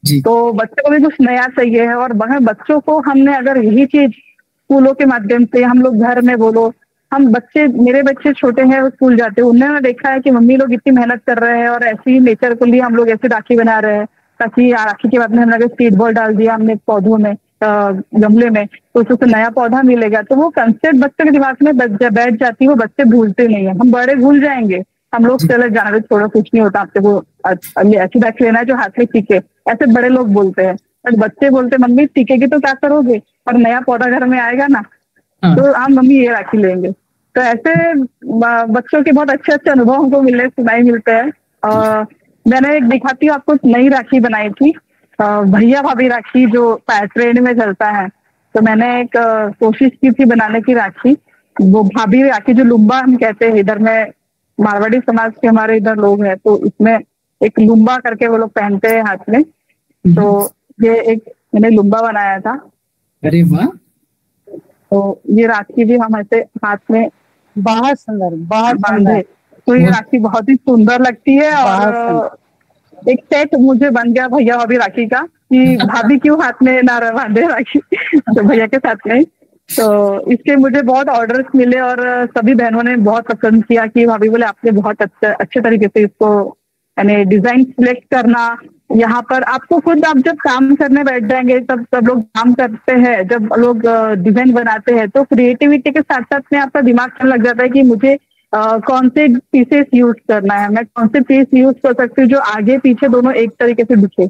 तो बच्चों को भी कुछ नया चाहिए है। और बच्चों को हमने अगर यही चीज स्कूलों के माध्यम से, हम लोग घर में बोलो, हम बच्चे, मेरे बच्चे छोटे हैं वो स्कूल जाते हैं, उन्होंने देखा है कि मम्मी लोग इतनी मेहनत कर रहे हैं, और ऐसे ही नेचर के लिए हम लोग ऐसे राखी बना रहे हैं, ताकि राखी के बाद में हमने अगर सीड बॉल डाल दिया हमने पौधों में, गमले में, तो उससे नया पौधा मिलेगा। तो वो कंसेप्ट बच्चों के दिमाग में बैठ जाती है, वो बच्चे भूलते नहीं है। हम बड़े भूल जाएंगे, हम लोग चले जाना छोड़ो कुछ नहीं होता, आपसे वो ऐसी राखी लेना है जो हाथ में टिके, ऐसे बड़े लोग बोलते हैं। और बच्चे बोलते मम्मी टिकेगी तो क्या करोगे, और नया पौधा घर में आएगा ना, तो हम मम्मी ये राखी लेंगे। तो ऐसे बच्चों के बहुत अच्छे अच्छे अनुभव हमको सुनाई मिलते हैं। मैंने एक दिखाती हूँ आपको, नई राखी बनाई थी, भैया भाभी राखी, जो ट्रेंड में चलता है। तो मैंने एक कोशिश की थी बनाने की राखी, वो भाभी राखी जो लुम्बा हम कहते हैं, इधर में मारवाड़ी समाज के हमारे इधर लोग हैं, तो इसमें एक लुम्बा करके वो लोग पहनते हैं हाथ में। तो ये एक मैंने लुम्बा बनाया था। अरे वाह। तो ये राखी भी हम ऐसे हाथ में बहुत सुंदर, बहुत बांधे, तो ये राखी बहुत ही सुंदर लगती है। और एक सेट मुझे बन गया भैया भाभी राखी का, कि भाभी क्यों हाथ में ना बांधे राखी, तो भैया के साथ में। तो इसके मुझे बहुत ऑर्डर्स मिले, और सभी बहनों ने बहुत पसंद किया कि भाभी बोले आपने बहुत अच्छे तरीके से इसको, यानी डिजाइन सिलेक्ट करना, यहाँ पर आपको खुद, आप जब काम करने बैठ जाएंगे तब सब लोग काम करते हैं, जब लोग डिजाइन बनाते हैं, तो क्रिएटिविटी के साथ साथ में आपका दिमाग चलने लग जाता है कि मुझे कौन से पीसेस यूज करना है, मैं कौन से पीस यूज कर सकती हूँ जो आगे पीछे दोनों एक तरीके से दिखे।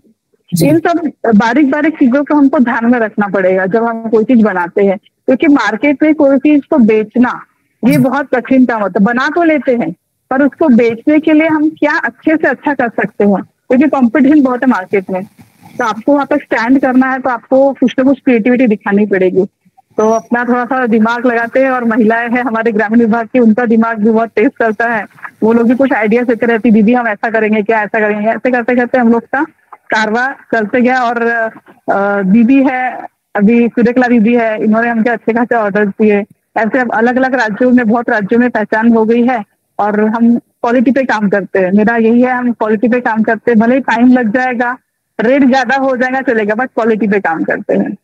इन सब बारीक बारीक चीजों को हमको ध्यान में रखना पड़ेगा जब हम कोई चीज बनाते हैं, क्योंकि मार्केट में कोई चीज को बेचना ये बहुत कठिन काम होता है। बना तो लेते हैं, पर उसको बेचने के लिए हम क्या अच्छे से अच्छा कर सकते हैं, क्योंकि कंपटीशन बहुत है मार्केट में। तो आपको वहाँ पर स्टैंड करना है, तो आपको कुछ ना कुछ क्रिएटिविटी दिखानी पड़ेगी। तो अपना थोड़ा सा दिमाग लगाते हैं, और महिलाएं हैं हमारे ग्रामीण विभाग की, उनका दिमाग भी बहुत तेज चलता है। वो लोग भी कुछ आइडिया देते रहती, दीदी हम ऐसा करेंगे क्या, ऐसा करेंगे, ऐसे करते करते हम लोग का कारवा चलते गया। और दीदी है अभी, सूर्यकला दीदी है, इन्होंने हमके अच्छे खासे ऑर्डर दिए। ऐसे अब अलग अलग राज्यों में, बहुत राज्यों में पहचान हो गई है, और हम क्वालिटी पे काम करते हैं। मेरा यही है, हम क्वालिटी पे काम करते हैं, भले ही टाइम लग जाएगा, रेट ज्यादा हो जाएगा चलेगा, बट क्वालिटी पे काम करते हैं।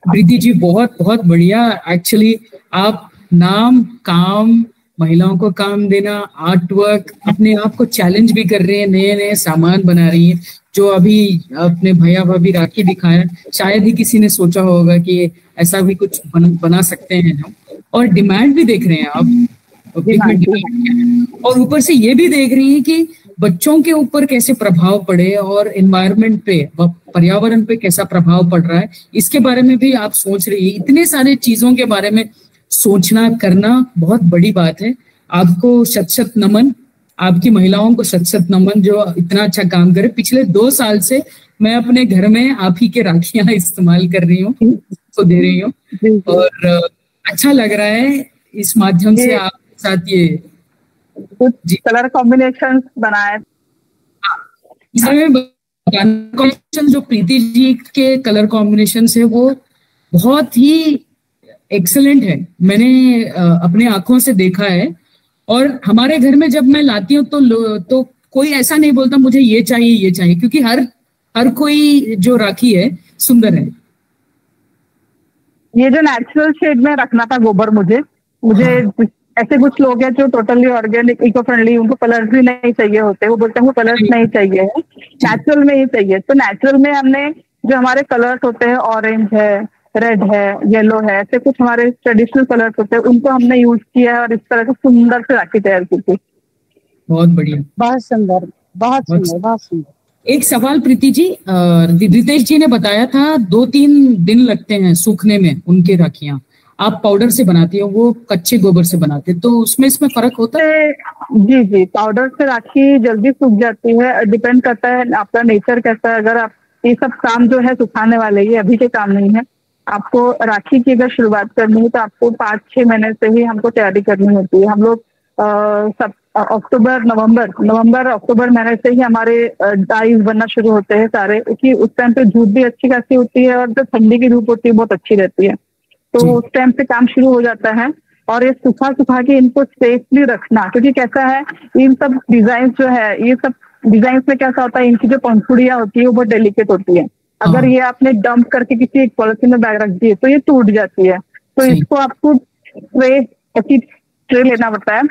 प्रीति जी बहुत बहुत बढ़िया। एक्चुअली आप नाम, काम, महिलाओं को काम देना, आर्ट वर्क, अपने आप को चैलेंज भी कर रही है, नए नए सामान बना रही है। जो अभी अपने भैया भाभी राखी दिखाया, शायद ही किसी ने सोचा होगा कि ऐसा भी कुछ बना सकते हैं हम। और डिमांड भी देख रहे हैं आप, और ऊपर से ये भी देख रही है कि बच्चों के ऊपर कैसे प्रभाव पड़े, और एनवायरनमेंट पे, पर्यावरण पे कैसा प्रभाव पड़ रहा है, इसके बारे में भी आप सोच रही है। इतने सारे चीजों के बारे में सोचना करना बहुत बड़ी बात है। आपको शत शत नमन, आपकी महिलाओं को शत शत नमन जो इतना अच्छा काम करे। पिछले 2 साल से मैं अपने घर में आप ही के राखियां इस्तेमाल कर रही हूँ, तो दे रही हूँ, और अच्छा लग रहा है इस माध्यम से आप साथ ये कुछ कलर कॉम्बिनेशन बनाए। कॉम्बिनेशन जो प्रीति जी के कलर कॉम्बिनेशन है वो बहुत ही एक्सीलेंट है, मैंने अपने आंखों से देखा है। और हमारे घर में जब मैं लाती हूँ तो कोई ऐसा नहीं बोलता मुझे ये चाहिए, क्योंकि हर हर कोई जो राखी है सुंदर है। ये जो नेचुरल शेड में रखना था गोबर, मुझे ऐसे कुछ लोग हैं जो टोटली ऑर्गेनिक इको फ्रेंडली, उनको कलर्स भी नहीं चाहिए होते, वो बोलते हैं वो कलर्स नहीं चाहिए है, नेचुरल में ही चाहिए। तो नेचुरल में हमने जो हमारे कलर्स होते हैं, ऑरेंज है, रेड है, येलो है, ऐसे कुछ हमारे ट्रेडिशनल कलर्स होते हैं, उनको हमने यूज किया है और इस तरह से सुंदर से राखी तैयार की थी। बहुत बढ़िया, बहुत सुंदर, बहुत सुंदर, बहुत सुंदर। एक सवाल प्रीति जी, रितेश जी ने बताया था 2-3 दिन लगते हैं सूखने में उनके राखियां, आप पाउडर से बनाती हो, वो कच्चे गोबर से बनाते हैं, तो उसमें इसमें फर्क होता है? जी जी, पाउडर से राखी जल्दी सूख जाती है, डिपेंड करता है आपका नेचर कैसा है। अगर आप ये सब काम जो है सुखाने वाले, ये अभी के काम नहीं है। आपको राखी की अगर शुरुआत करनी है तो आपको 5-6 महीने से ही हमको तैयारी करनी होती है। हम लोग सब नवंबर अक्टूबर महीने से ही हमारे डाइज बनना शुरू होते हैं सारे, क्योंकि उस टाइम पे धूप भी अच्छी खासी होती है और जो ठंडी की धूप होती है बहुत अच्छी रहती है, तो उस टाइम से काम शुरू हो जाता है। और ये सुखा के इनको सेफली रखना, क्योंकि कैसा है, इन सब डिजाइन जो है, ये सब डिजाइन में कैसा होता है, इनकी जो पंखुड़ियां होती है वो बहुत डेलिकेट होती है। अगर ये आपने डंप करके किसी एक पॉलिथीन में बैग रख दिए तो ये टूट जाती है, तो इसको आपको ट्रे लेना पड़ता है।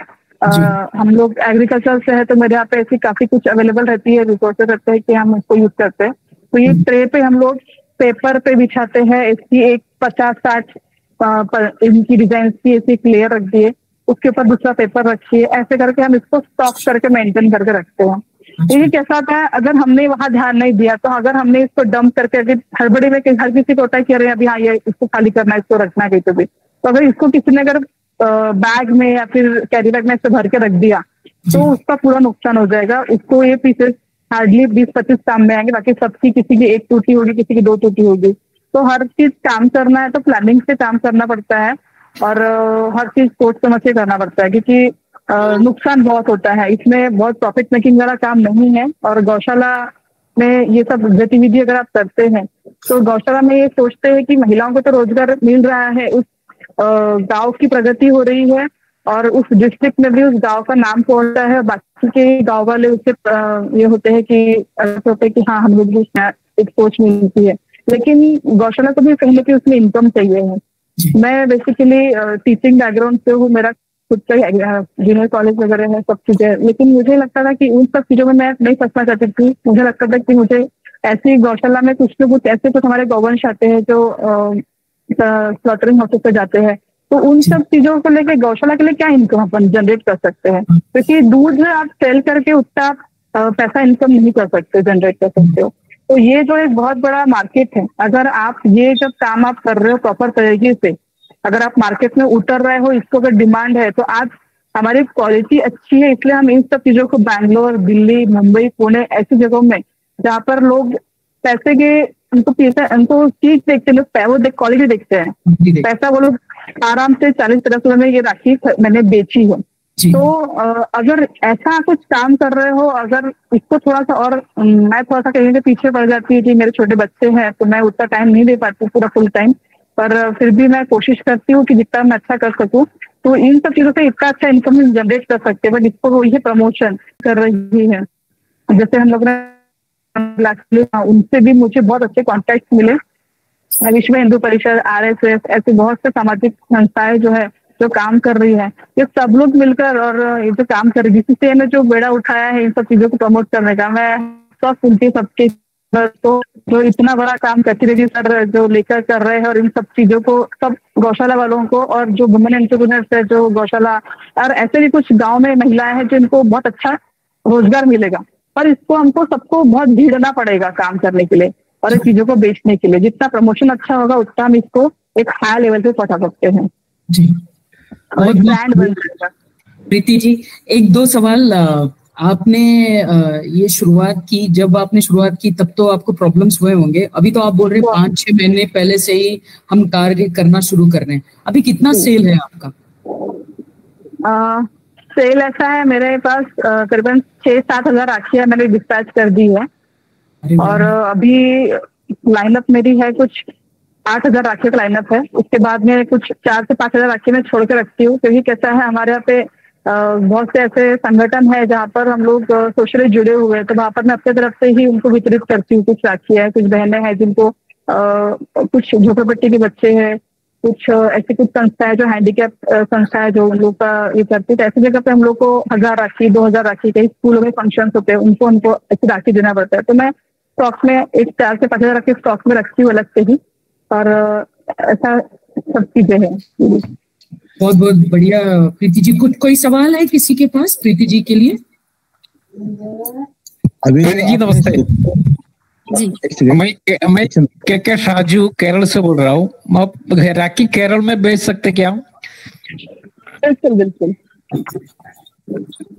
हम लोग एग्रीकल्चर से है तो मेरे यहाँ पे ऐसी काफी कुछ अवेलेबल रहती है, रिसोर्सेज रहते हैं कि हम उसको यूज करते हैं। तो ये ट्रे पे हम लोग पेपर पे बिछाते हैं, इसकी एक 50-60 इनकी डिजाइन की ऐसी एक लेयर रख दिए, उसके ऊपर दूसरा पेपर रखिए, ऐसे करके हम इसको स्टॉक करके मेंटेन करके रखते हैं। तो ये कैसा होता है, अगर हमने वहां ध्यान नहीं दिया तो अगर हमने इसको डंप करके, अगर हड़बड़ी में हर किसी को होता है कि अरे अभी हाँ ये इसको खाली करना है, इसको रखना है कहीं पे भी, तो अगर इसको किसी ने अगर बैग में या फिर कैरी बैग में इसको भर के रख दिया तो उसका पूरा नुकसान हो जाएगा। उसको ये पीसेस हार्डली 20-25 काम में आएंगे, बाकी सबकी किसी की 1 टूटी होगी, किसी की 2 टूटी होगी। तो हर चीज काम करना है तो प्लानिंग से काम करना पड़ता है और हर चीज सोच समझ के करना पड़ता है, क्योंकि नुकसान बहुत होता है इसमें, बहुत प्रॉफिट मेकिंग वाला काम नहीं है। और गौशाला में ये सब गतिविधि अगर आप करते हैं तो गौशाला में ये सोचते हैं कि महिलाओं को तो रोजगार मिल रहा है, उस गांव की प्रगति हो रही है और उस डिस्ट्रिक्ट में भी उस गांव का नाम पहुंचता है, बाकी के गांव वाले उससे ये होते हैं कि हाँ हम लोग भी एक सोच मिलती है। लेकिन गौशाला को भी कहीं ना कहीं उसमें इनकम चाहिए है। मैं बेसिकली टीचिंग बैकग्राउंड से हूँ, मेरा खुद का जूनियर कॉलेज वगैरह है, सब चीजें, लेकिन मुझे लगता था कि उन सब चीजों में मैं नहीं फंसना चाहती थी। मुझे लगता था कि मुझे ऐसी गौशाला में कुछ न कुछ ऐसे कुछ हमारे गौवंश आते हैं जो स्लॉटरिंग हाउसेस पे जाते हैं, तो उन सब चीजों को लेके गौशाला के लिए क्या इनकम अपन जनरेट कर सकते हैं, क्योंकि दूध आप सेल करके उतना पैसा इनकम नहीं कर सकते, जनरेट कर सकते हो। तो ये जो एक बहुत बड़ा मार्केट है, अगर आप ये जब काम आप कर रहे हो प्रॉपर तरीके से, अगर आप मार्केट में उतर रहे हो, इसको अगर डिमांड है तो आज हमारी क्वालिटी अच्छी है, इसलिए हम इन सब चीजों को बैंगलोर, दिल्ली, मुंबई, पुणे ऐसी जगहों में जहाँ पर लोग पैसे के उनको चीज देखते हैं, वो क्वालिटी देखते हैं, पैसा वो लोग आराम से 40-50 में ये राखी मैंने बेची है। तो अगर ऐसा कुछ काम कर रहे हो, अगर इसको थोड़ा सा और मैं थोड़ा सा कहीं के पीछे पड़ जाती है कि मेरे छोटे बच्चे हैं तो मैं उतना टाइम नहीं दे पाती पूरा फुल टाइम, पर फिर भी मैं कोशिश करती हूँ कि जितना मैं अच्छा कर सकूँ। तो इन सब चीजों से इतना अच्छा इनकम जनरेट कर सकते हैं, बट इसको ये प्रमोशन कर रही है। जैसे हम लोग उनसे भी मुझे बहुत अच्छे कॉन्टेक्ट मिले, विश्व हिंदू परिषद, RSS, ऐसे बहुत से सामाजिक संस्थाएं जो है जो काम कर रही है, ये सब लोग मिलकर और ये जो काम कर रही है, जिससे ने जो बेड़ा उठाया है इन सब चीजों को प्रमोट करने का, मैं सब सुनती सबके, तो जो इतना बड़ा काम गतिविधि सर जो लेकर कर रहे हैं और इन सब चीजों को सब गौशाला वालों को और जो वुमेन एंटरप्रेन्योर्स है जो गौशाला और ऐसे भी कुछ गांव में महिलाएं हैं जिनको बहुत अच्छा रोजगार मिलेगा, पर इसको हमको सबको बहुत भिड़ना पड़ेगा काम करने के लिए और इन चीजों को बेचने के लिए। जितना प्रमोशन अच्छा होगा उतना हम इसको एक हाई लेवल पे पहुंचा सकते हैं जी, और ब्रांड बन जाएगा। प्रीति जी, 1-2 सवाल। आपने ये शुरुआत की, जब आपने शुरुआत की तब तो आपको प्रॉब्लम्स हुए होंगे, अभी तो आप बोल रहे हैं 5-6 महीने पहले से ही हम कार्य करना शुरू कर रहे हैं, अभी कितना सेल है आपका? सेल ऐसा है मेरे पास करीबन 6-7 हजार राखियां मैंने डिस्पैच कर दी है और अभी लाइनअप मेरी है कुछ 8,000 राखियों का लाइनअप है। उसके बाद में कुछ 4 से 5 हजार राखी मैं छोड़ के रखती हूँ, क्योंकि कैसा है हमारे यहाँ पे बहुत से ऐसे संगठन है जहाँ पर हम लोग सोशली जुड़े हुए हैं, तो वहाँ पर मैं अपने तरफ से ही उनको वितरित करती हूँ। कुछ राखी है, कुछ बहनें हैं जिनको कुछ झोपड़पट्टी के बच्चे हैं, कुछ ऐसी कुछ संस्थाएं जो हैंडीकैप संस्था है जो उन लोग का ये करती है। तो ऐसी जगह पे हम लोग को 1000 राखी 2000 राखी, कई स्कूलों में फंक्शन होते हैं, उनको ऐसी राखी देना पड़ता है। तो मैं स्टॉक में एक 4 से 5000 राखी स्टॉक में रखती हूँ अलग से ही, और ऐसा सब चीजें हैं। बहुत बहुत बढ़िया प्रीति जी। कुछ कोई सवाल है किसी के पास प्रीति जी के लिए? अभी जी नमस्ते जी, मैं के साजू केरल से बोल रहा हूँ। आप राखी केरल में बेच सकते क्या? बिल्कुल बिल्कुल।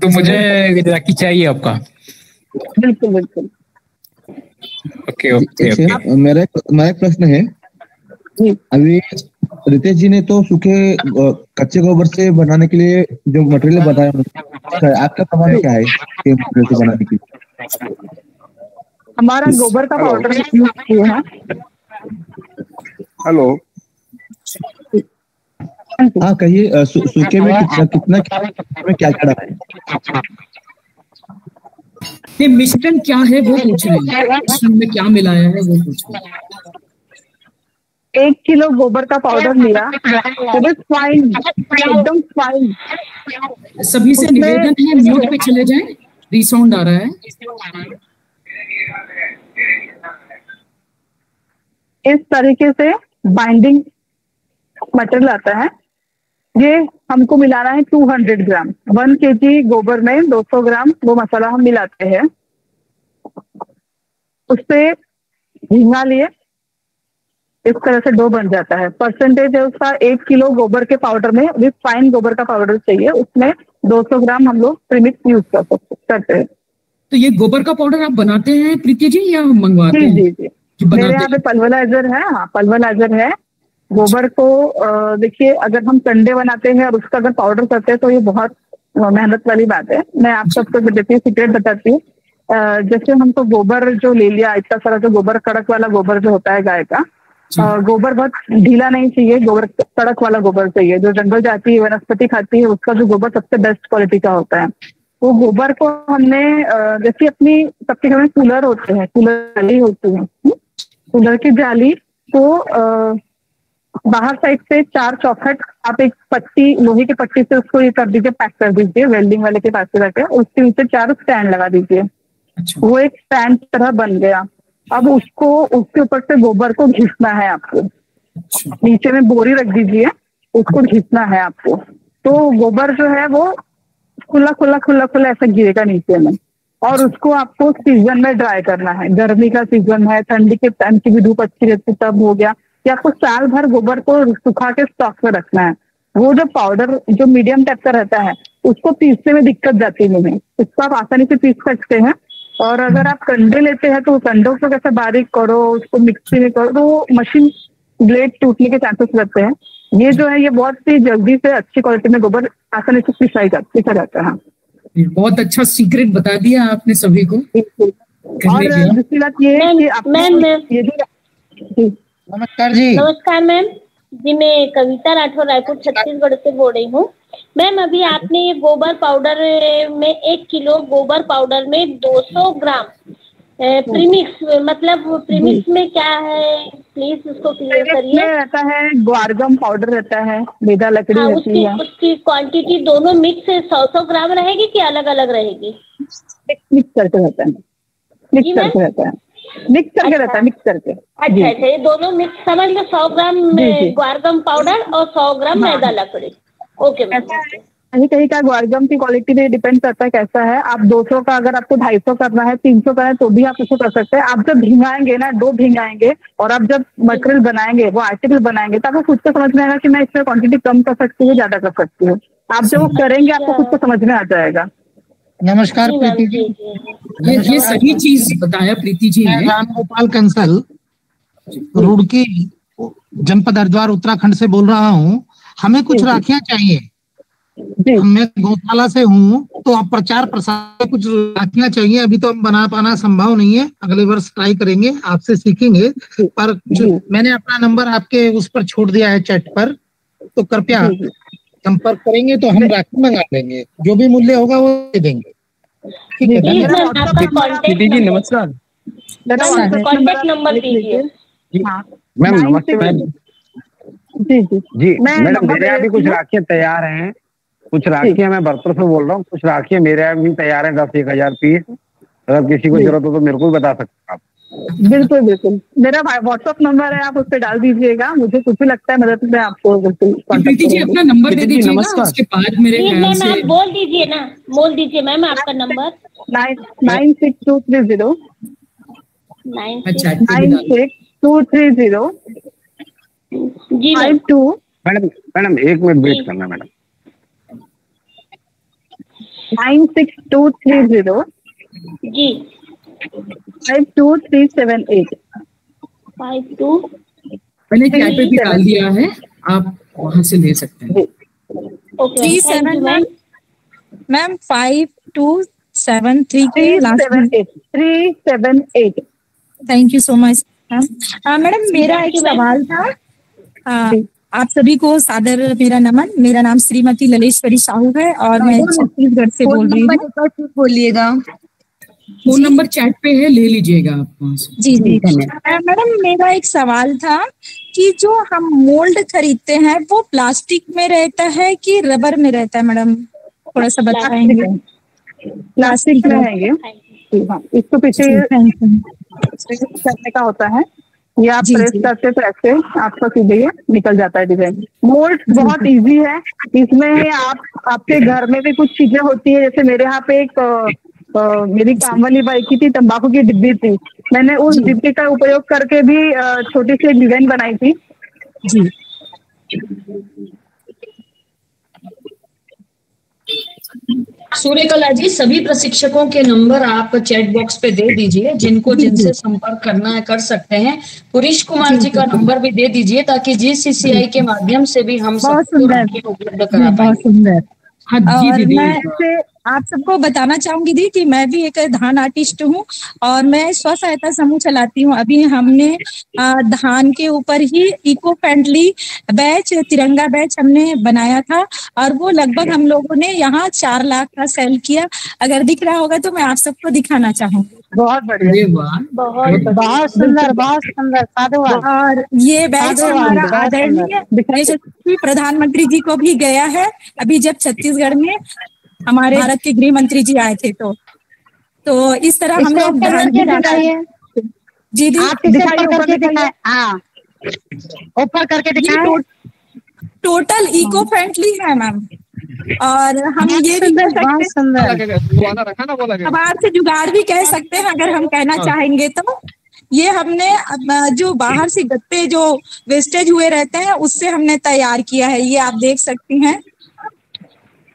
तो मुझे राखी चाहिए आपका। बिल्कुल बिल्कुल। Okay okay. मेरा एक प्रश्न है। अभी रितेश जी ने तो सूखे कच्चे गोबर से बनाने के लिए जो मटेरियल बताया, आपका सामान क्या है ये मटेरियल से बनाने के लिए? हमारा गोबर का पाउडर यूज किया है। हेलो, हाँ कहिए। सूखे में कितना में क्या क्या डाला है? ये मिश्रण क्या है वो पूछ रहे हैं, मिश्रण में क्या मिलाया है वो पूछ रहे हैं। 1 किलो गोबर का पाउडर लिया, फाइन, एकदम फाइन। सभी से निवेदन है म्यूट पे चले जाएं, रीसाउंड आ रहा है। इस तरीके से बाइंडिंग मटेरियल आता है। ये हमको मिलाना है 200 ग्राम। 1 kg गोबर में 200 ग्राम वो मसाला हम मिलाते हैं। उससे झींगा लिए इस तरह से डो बन जाता है। परसेंटेज है उसका 1 किलो गोबर के पाउडर में, विथ फाइन गोबर का पाउडर चाहिए, उसमें 200 ग्राम हम लोग प्रीमिक्स यूज करते हैं। तो ये गोबर का पाउडर आप बनाते हैं प्रीति जी या मंगवाते हैं? जी जी जी, मेरे यहाँ पे पल्वराइजर है। हाँ, पल्वराइजर है। गोबर को देखिए, अगर हम कंडे बनाते हैं और उसका अगर पाउडर करते हैं तो ये बहुत मेहनत वाली बात है। मैं आप सबको देखिए सीक्रेट बताती हूँ। जैसे हमको गोबर जो ले लिया, इतना सारा जो गोबर, कड़क वाला गोबर जो होता है गाय का, गोबर बहुत ढीला नहीं चाहिए, गोबर कड़क वाला गोबर चाहिए। जो जंगल जाती है, वनस्पति खाती है, उसका जो गोबर सबसे बेस्ट क्वालिटी का होता है। वो गोबर को हमने जैसे अपनी सबके घर में कूलर होते हैं, कूलर जाली होती है, कूलर की जाली को बाहर साइड से 4 चौखट आप एक पट्टी, लोहे की पट्टी से उसको ये कर दीजिए, पैक कर दीजिए वेल्डिंग वाले के पास से जाके। उसके नीचे 4 स्टैंड लगा दीजिए। वो एक स्टैंड तरह बन गया। अब उसको, उसके ऊपर से गोबर को घिसना है आपको। नीचे में बोरी रख दीजिए, उसको घिसना है आपको। तो गोबर जो है वो खुला खुला खुला खुला ऐसा गिरेगा नीचे में, और उसको आपको सीजन में ड्राई करना है। गर्मी का सीजन है, ठंडी के टाइम की भी धूप अच्छी रहती तब हो गया, कि आपको साल भर गोबर को सुखा के स्टॉक में रखना है। वो जो पाउडर जो मीडियम टाइप का रहता है, उसको पीसने में दिक्कत जाती नहीं, इसको आप आसानी से पीस सकते हैं। और अगर आप कंडे लेते हैं तो कंडों को कैसे बारीक करो, उसको मिक्सी में करो, तो वो मशीन ब्लेड टूटने के चांसेस रहते हैं। ये जो है ये बहुत ही जल्दी से अच्छी क्वालिटी में गोबर आसानी से पिसा जाता है। बहुत अच्छा सीक्रेट बता दिया आपने सभी को। और दूसरी बात ये है कि आपने नमस्कार जी। नमस्कार मैम जी, मैं कविता राठौर रायपुर छत्तीसगढ़ से बोल रही हूँ। मैम अभी आपने ये गोबर पाउडर में 1 किलो गोबर पाउडर में 200 ग्राम प्रीमिक्स, मतलब प्रीमिक्स में क्या है प्लीज उसको क्लियर करिए। रहता है ग्वारगम पाउडर रहता है, मेदा लकड़ी रहती है। उसकी क्वांटिटी दोनों मिक्स 100-100 ग्राम रहेगी कि अलग अलग रहेगी? मिक्स करके रहता है, मिक्स करके रहता है, मिक्स करके रहता है, मिक्स करके। अच्छा अच्छा, ये दोनों मिक्स समझ लो। 100 ग्राम ग्वारगम पाउडर और 100 ग्राम मैदा लकड़ी। Okay ma'am. कहीं कहीं का ग्वारगम की क्वालिटी पे डिपेंड करता है कैसा है। आप 200 का अगर आपको 250 करना है, 300 करना है, तो भी आप उसको कर सकते हैं। आप जब भिंगाएंगे ना, डो भिंगाएंगे और आप जब मटेरियल बनाएंगे, वो आर्टिकल बनाएंगे, तो आपको खुद को समझ में आएगा कि मैं इसमें क्वांटिटी कम कर सकती हूँ, ज्यादा कर सकती हूँ। आप जब वो करेंगे आपको खुद को समझ में आ जाएगा। नमस्कार प्रीति जी। ये सही चीज बताया प्रीति जी ने। राम गोपाल कंसल रुड़की जनपद हरिद्वार उत्तराखंड से बोल रहा हूँ। हमें कुछ राखियां चाहिए। मैं गौशाला से हूँ, तो आप प्रचार प्रसार कुछ राखियां चाहिए। अभी तो हम बना पाना संभव नहीं है, अगले वर्ष ट्राई करेंगे, आपसे सीखेंगे। पर मैंने अपना नंबर आपके उस पर छोड़ दिया है चैट पर, तो कृपया संपर्क करेंगे तो हम राखी मंगा लेंगे, जो भी मूल्य होगा वो दे देंगे। ठीक है, दीदी जी नमस्कार। कॉन्टेक्ट नंबर दीजिए। मैम नमस्ते मैम। जी मैडम मेरे यहाँ भी कुछ राखियाँ तैयार हैं, कुछ राखियाँ मैं बरतर से बोल रहा हूँ, कुछ राखियाँ मेरे यहाँ भी तैयार हैं 10-1000 पीस। अगर किसी को जरूरत हो तो मेरे को भी बता सकते हैं आप। बिल्कुल बिल्कुल, मेरा व्हाट्सएप नंबर है, आप उस पर डाल दीजिएगा, मुझे कुछ भी लगता है मदद मैं आपको बिल्कुल कॉन्टेक्ट जी अपना नंबर दे दीजिएगा, उसके बाद मेरे ख्याल से मैम बोल दीजिए ना, बोल दीजिए मैम आपका नंबर। 96230 96230 जी 52। मैडम 1 मिनट वेट करना मैडम। 96230 जी 52378 52 मैंने चैट पे भी डाल दिया है, आप वहां से ले सकते हैं। 37 मैम 5273 के last 378। Thank you so much ma'am. Madam मेरा एक सवाल था, आप सभी को सादर मेरा नमन। मेरा नाम श्रीमती ललेश्वरी साहू है और मैं छत्तीसगढ़ से बोल रही हूँ। बोलिएगा, फोन नंबर चैट पे है, ले लीजिएगा आप वहाँ से। जी मैडम मेरा एक सवाल था कि जो हम मोल्ड खरीदते हैं वो प्लास्टिक में रहता है कि रबर में रहता है मैडम, थोड़ा सा बताएंगे। प्लास्टिक में है ये। हाँ, इसको पीछे करने का होता है, ये आप प्रेस करते तो ऐसे आपका सीधे ये निकल जाता है डिजाइन। मोल्ड बहुत इजी है, इसमें आप आपके घर में भी कुछ चीजें होती है, जैसे मेरे यहाँ पे एक मेरी काम वाली बाई की थी, तंबाकू की डिब्बी थी, मैंने उस डिब्बी का उपयोग करके भी छोटी सी एक डिजाइन बनाई थी। जी सूर्यकला जी, सभी प्रशिक्षकों के नंबर आप चैट बॉक्स पे दे दीजिए, जिनसे संपर्क करना है कर सकते हैं। पुरीश कुमार जी का नंबर भी दे दीजिए ताकि GCCI के माध्यम से भी हम सबको राखी उपलब्ध करा पाएं। बहुत सुंदर। हाँ जी और दीदी, मैं आप सबको बताना चाहूंगी दी कि मैं भी एक धान आर्टिस्ट हूँ और मैं स्व सहायता समूह चलाती हूँ। अभी हमने धान के ऊपर ही इको फ्रेंडली बैच, तिरंगा बैच हमने बनाया था और वो लगभग हम लोगों ने यहाँ 4 लाख का सेल किया। अगर दिख रहा होगा तो मैं आप सबको दिखाना चाहूंगी। बहुत बढ़िया, बहुत सुंदर, बहुत सुंदर, साधुवाद। और ये बैच हमारा आदरणीय प्रधानमंत्री जी को भी गया है, अभी जब छत्तीसगढ़ में हमारे भारत के गृह मंत्री जी आए थे तो इस तरह हम लोग जी ऊपर करके दिखाएं। टोटल इको फ्रेंडली है मैम, और हम ये भी कर सकते हैं, बाहर से जुगाड़ भी कह सकते हैं अगर हम कहना चाहेंगे तो। ये हमने जो बाहर से गत्ते जो वेस्टेज हुए रहते हैं उससे हमने तैयार किया है, ये आप देख सकती हैं।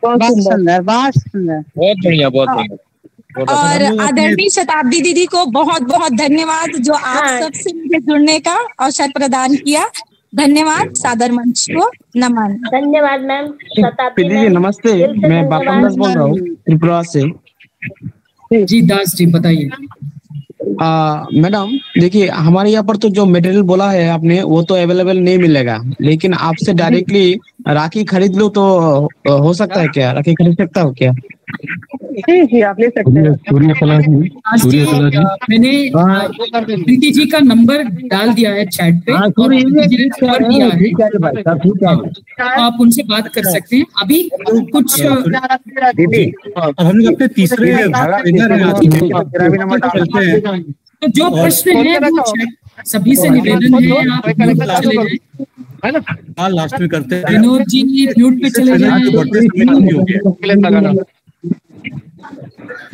बहुत सुंदर, बहुत सुंदर, बहुत बढ़िया, बहुत बढ़िया। और आदरणीय शताब्दी दीदी को बहुत बहुत धन्यवाद जो आप सबसे मुझे जुड़ने का अवसर प्रदान किया। धन्यवाद, सादर मंच को नमन। धन्यवाद मैम। शताब्दी जी नमस्ते, मैं बापन दास बोल रहा हूँ त्रिपुरा से। जी दास जी बताइए। मैडम देखिए, हमारे यहाँ पर तो जो मटेरियल बोला है आपने वो तो अवेलेबल नहीं मिलेगा, लेकिन आपसे डायरेक्टली राखी खरीद लो तो हो सकता है क्या? राखी खरीद सकता हो क्या? जी आप ले सकते हैं। सूर्यकला जी मैंने प्रीति जी का नंबर डाल दिया है चैट पे और दिया है, आप उनसे बात कर सकते हैं। अभी कुछ हम लोग अपने तीसरे तो जो प्रश्न है वो सभी से निवेदन है, आप म्यूट पे चले जाएं। लास्ट में करते हैं। विनोद जी म्यूट पे चले जाएं।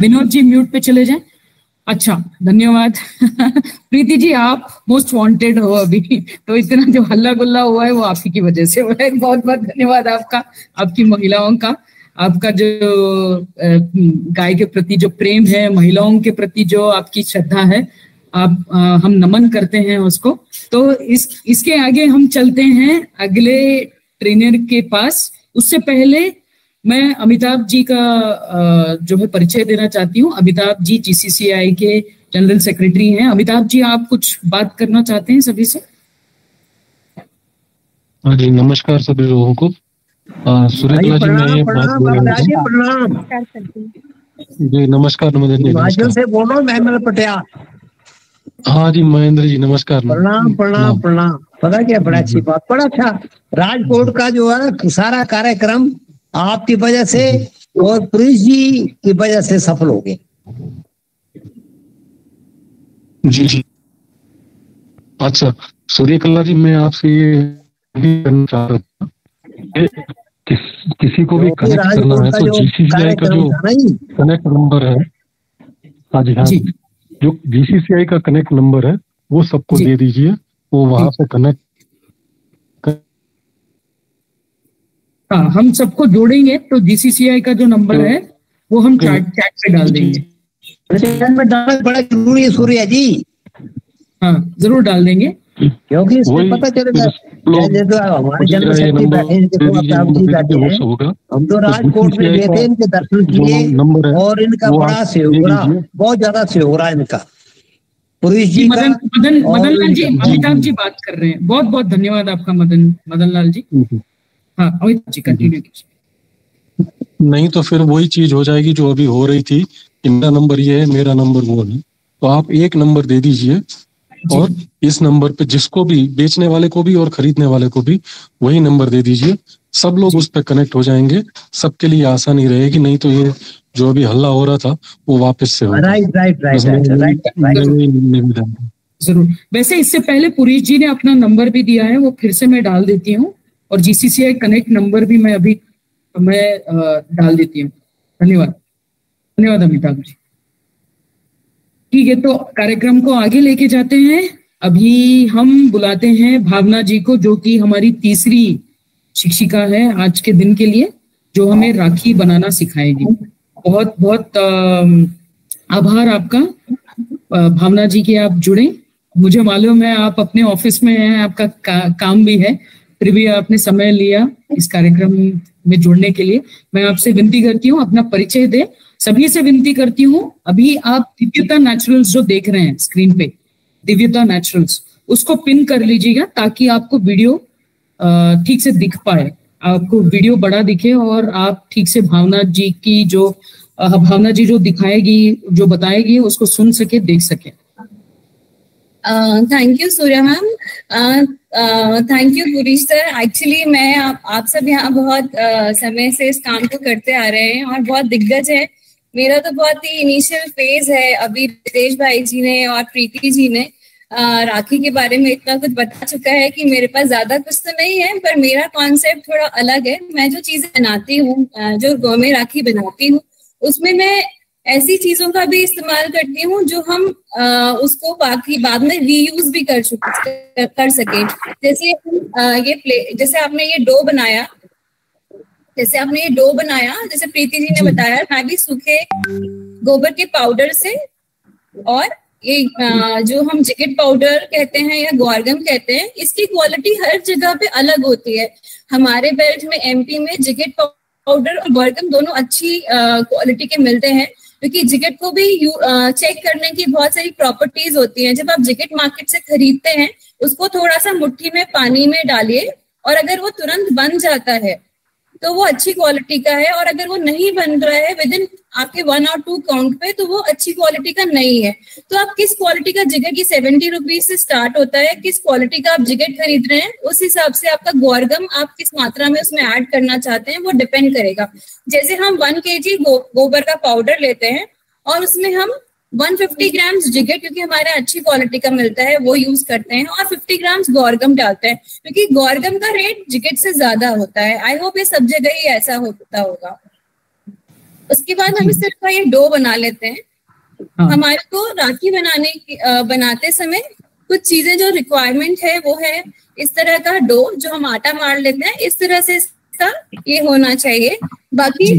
विनोद जी म्यूट पे चले जाएं। अच्छा धन्यवाद। प्रीति जी आप मोस्ट वांटेड हो अभी, तो इतना जो हल्ला गुल्ला हुआ है वो आप ही की वजह से हुआ है। बहुत बहुत धन्यवाद आपका, आपकी महिलाओं का, आपका जो गाय के प्रति जो प्रेम है, महिलाओं के प्रति जो आपकी श्रद्धा है, आप हम नमन करते हैं उसको। तो इसके आगे हम चलते हैं अगले ट्रेनर के पास। उससे पहले मैं अमिताभ जी का जो है परिचय देना चाहती हूँ। अमिताभ जी GCCI के जनरल सेक्रेटरी हैं। अमिताभ जी आप कुछ बात करना चाहते हैं सभी से? हाँ जी, नमस्कार सभी लोगों को। सुरेश जी मैं ये बात बोल रहा हूँ। प्रणाम जी नमस्कार मदन जी। हिमाचल से बोल रहा हूँ महेंद्र पटियाल। हाँ जी महेंद्र जी नमस्कार। प्रणाम प्रणाम प्रणाम। पता क्या, बड़ा अच्छी बात, बड़ा अच्छा राजकोट का जो है सारा कार्यक्रम आपकी वजह से और पुलिस जी की वजह से सफल हो गए। जी जी अच्छा सूर्यकला जी, मैं आपसे ये करना चाह रहा था किसी को भी कनेक्ट करना है तो जीसीसीआई का जो कनेक्ट नंबर है, हाँ जी हाँ, जो जीसीसीआई का कनेक्ट नंबर है वो सबको दे दीजिए, वो वहां से कनेक्ट। हाँ हम सबको जोड़ेंगे तो जीसीसीआई का जो नंबर है वो हम चैट पे डाल देंगे। बड़ा जरूरी है सूर्या जी। हाँ जरूर डाल देंगे, क्योंकि इसमें पता चलेगा तो हमारे जनशक्ति बैठे, हम तो राजकोट में गए थे, इनके दर्शन किए और इनका बड़ा सहयोग रहा, बहुत ज्यादा सहयोग रहा इनका। पुलिस जी मदन लाल जी अमिताभ जी बात कर रहे हैं, बहुत बहुत धन्यवाद आपका मदन लाल जी। हाँ अमिताभ जी कंटिन्यू कीजिए। नहीं तो फिर वही चीज हो जाएगी जो अभी हो रही थी, मेरा नंबर ये है मेरा नंबर वो है, तो आप एक नंबर दे दीजिए और इस नंबर पे जिसको भी, बेचने वाले को भी और खरीदने वाले को भी वही नंबर दे दीजिए, सब लोग उस पर कनेक्ट हो जाएंगे, सबके लिए आसानी रहेगी। नहीं तो ये जो अभी हल्ला हो रहा था वो वापस से होगा। राइट। जरूर। वैसे इससे पहले पुरीश जी ने अपना नंबर भी दिया है, वो फिर से मैं डाल देती हूँ, और जीसीसीआई कनेक्ट नंबर भी मैं अभी डाल देती हूँ। धन्यवाद अमिताभ जी। ठीक है, तो कार्यक्रम को आगे लेके जाते हैं। अभी हम बुलाते हैं भावना जी को, जो कि हमारी तीसरी शिक्षिका है आज के दिन के लिए, जो हमें राखी बनाना सिखाएगी। बहुत बहुत आभार आपका भावना जी कि आप जुड़े। मुझे मालूम है आप अपने ऑफिस में हैं, आपका काम भी है, फिर भी आपने समय लिया इस कार्यक्रम में जुड़ने के लिए। मैं आपसे विनती करती हूँ अपना परिचय दे, सभी से विनती करती हूँ। अभी आप दिव्यता नेचुरल्स जो देख रहे हैं स्क्रीन पे, दिव्यता नेचुरल्स, उसको पिन कर लीजिएगा ताकि आपको वीडियो ठीक से दिख पाए, आपको वीडियो बड़ा दिखे और आप ठीक से भावना जी जो दिखाएगी, जो बताएगी, उसको सुन सके, देख सके। Thank you Surya ma'am, thank you Purish sir. Actually मैं आप सब यहाँ बहुत समय से इस काम को करते आ रहे हैं और बहुत दिग्गज है। मेरा तो बहुत ही इनिशियल फेज है। अभी रितेश भाई जी ने और प्रीति जी ने राखी के बारे में इतना कुछ बता चुका है कि मेरे पास ज्यादा कुछ तो नहीं है, पर मेरा कॉन्सेप्ट थोड़ा अलग है। मैं जो चीजें बनाती हूँ, जो गौ में राखी बनाती हूँ, उसमें मैं ऐसी चीजों का भी इस्तेमाल करती हूँ जो हम उसको बाकी बाद में रीयूज भी कर सके। जैसे आपने ये डो बनाया, जैसे प्रीति जी ने बताया, मैं भी सूखे गोबर के पाउडर से, और ये जो हम जिकेट पाउडर कहते हैं या ग्वारगम कहते हैं, इसकी क्वालिटी हर जगह पे अलग होती है। हमारे बेल्ट में एमपी में जिकेट पाउडर और ग्वारगम दोनों अच्छी क्वालिटी के मिलते हैं, क्योंकि जिकेट को भी चेक करने की बहुत सारी प्रॉपर्टीज होती हैं। जब आप जिकेट मार्केट से खरीदते हैं, उसको थोड़ा सा मुट्ठी में पानी में डालिए, और अगर वो तुरंत बन जाता है तो वो अच्छी क्वालिटी का है, और अगर वो नहीं बन रहा है विद इन आपके 1 और 2 काउंट पे, तो वो अच्छी क्वालिटी का नहीं है। तो आप किस क्वालिटी का जिकेट की 70 रुपीज से स्टार्ट होता है, किस क्वालिटी का आप जिकेट खरीद रहे हैं, उस हिसाब से आपका ग्वारगम आप किस मात्रा में उसमें ऐड करना चाहते हैं वो डिपेंड करेगा। जैसे हम 1 kg गोबर का पाउडर लेते हैं और उसमें हम 150 ग्राम्स जिकेट, क्योंकि हमारे अच्छी क्वालिटी का मिलता है, वो यूज करते हैं, और 50 ग्राम्स ग्वारगम डालते हैं, क्योंकि ग्वारगम का रेट जिकेट से ज्यादा होता है। आई होप ये सब जगह ही ऐसा होता होगा। उसके बाद हम इस तरह का ये डो बना लेते हैं। हमारे को राखी बनाते समय कुछ चीजें जो रिक्वायरमेंट है वो है इस तरह का डो जो हम आटा मार लेते हैं, इस तरह से इसका ये होना चाहिए। बाकी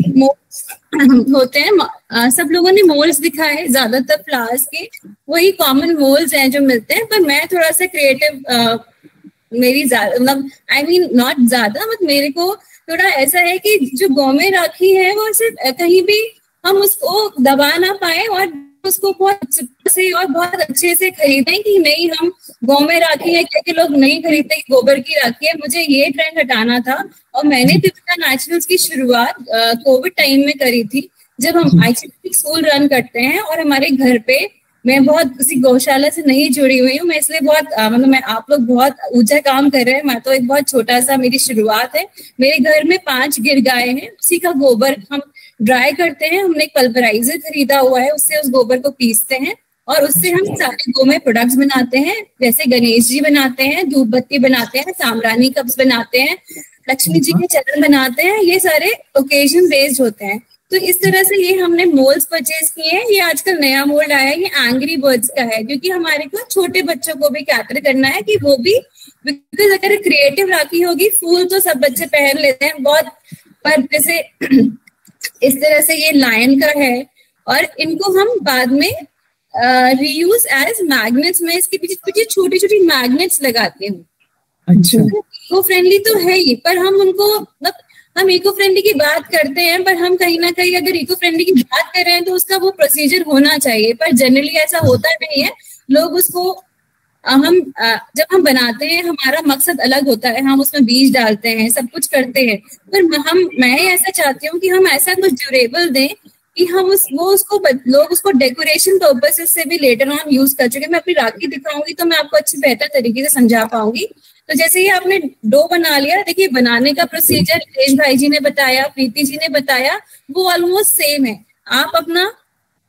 होते हैं, सब लोगों ने मोल्ड्स दिखाए, ज्यादातर फ्लावर्स के वही कॉमन मोल्ड्स हैं जो मिलते हैं, पर मैं थोड़ा सा क्रिएटिव, मेरी मतलब नॉट ज्यादा, मतलब मेरे को थोड़ा ऐसा है कि जो गौ में राखी है वो सिर्फ कहीं भी हम उसको दबा ना पाए और उसको बहुत से और बहुत अच्छे से खरीदें कि नहीं हम गौ में राखी है, क्या लोग नहीं खरीदते गोबर की राखी है। मुझे ये ट्रेंड हटाना था और मैंने पिता नेचुरल्स की शुरुआत कोविड टाइम में करी थी, जब हम आईसीटी स्कूल रन करते हैं और हमारे घर पे, मैं बहुत किसी गौशाला से नहीं जुड़ी हुई हूँ, मैं इसलिए बहुत मतलब मैं आप लोग बहुत ऊंचा काम कर रहे हैं, मैं तो एक बहुत छोटा सा मेरी शुरुआत है। मेरे घर में 5 गिर गाय हैं, उसी का गोबर हम ड्राई करते हैं। हमने एक पल्वराइजर खरीदा हुआ है, उससे उस गोबर को पीसते हैं और उससे हम सारे गोमे प्रोडक्ट्स बनाते हैं, जैसे गणेश जी बनाते हैं, धूप बत्ती बनाते हैं, साम्रानी कप्स बनाते हैं, लक्ष्मी जी के चरण बनाते हैं। ये सारे ओकेजन बेस्ड होते हैं। तो इस तरह से ये हमने मोल्ड्स परचेज किए हैं। ये आजकल नया मोल्ड आया है, ये एंग्री बर्ड्स का है, क्योंकि हमारे को छोटे बच्चों को भी कैटर करना है कि वो भी, बिकॉज अगर क्रिएटिव राखी होगी, फूल तो सब बच्चे पहन लेते हैं बहुत, पर जैसे इस तरह से ये लायन का है और इनको हम बाद में रीयूज एज मैग्नेट्स में इसके पीछे छोटी छोटी मैग्नेट्स लगाते हैं। अच्छा, इको फ्रेंडली तो है ये, पर हम उनको मतलब हम इको फ्रेंडली की बात करते हैं, पर हम कहीं ना कहीं अगर इको फ्रेंडली की बात कर रहे हैं तो उसका वो प्रोसीजर होना चाहिए, पर जनरली ऐसा होता नहीं है। लोग उसको हम जब हम बनाते हैं हमारा मकसद अलग होता है, हम उसमें बीज डालते हैं, सब कुछ करते हैं, पर मैं ऐसा चाहती हूँ कि हम ऐसा कुछ ड्यूरेबल दें कि हम लोग उसको डेकोरेशन पर्पसेस से भी लेटर ऑन यूज कर चुके। मैं अपनी राखी दिखाऊंगी तो मैं आपको अच्छी बेहतर तरीके से समझा पाऊंगी। तो जैसे ही आपने डो बना लिया, देखिए बनाने का प्रोसीजर रितेश भाई जी ने बताया, प्रीति जी ने बताया, वो ऑलमोस्ट सेम है। आप अपना,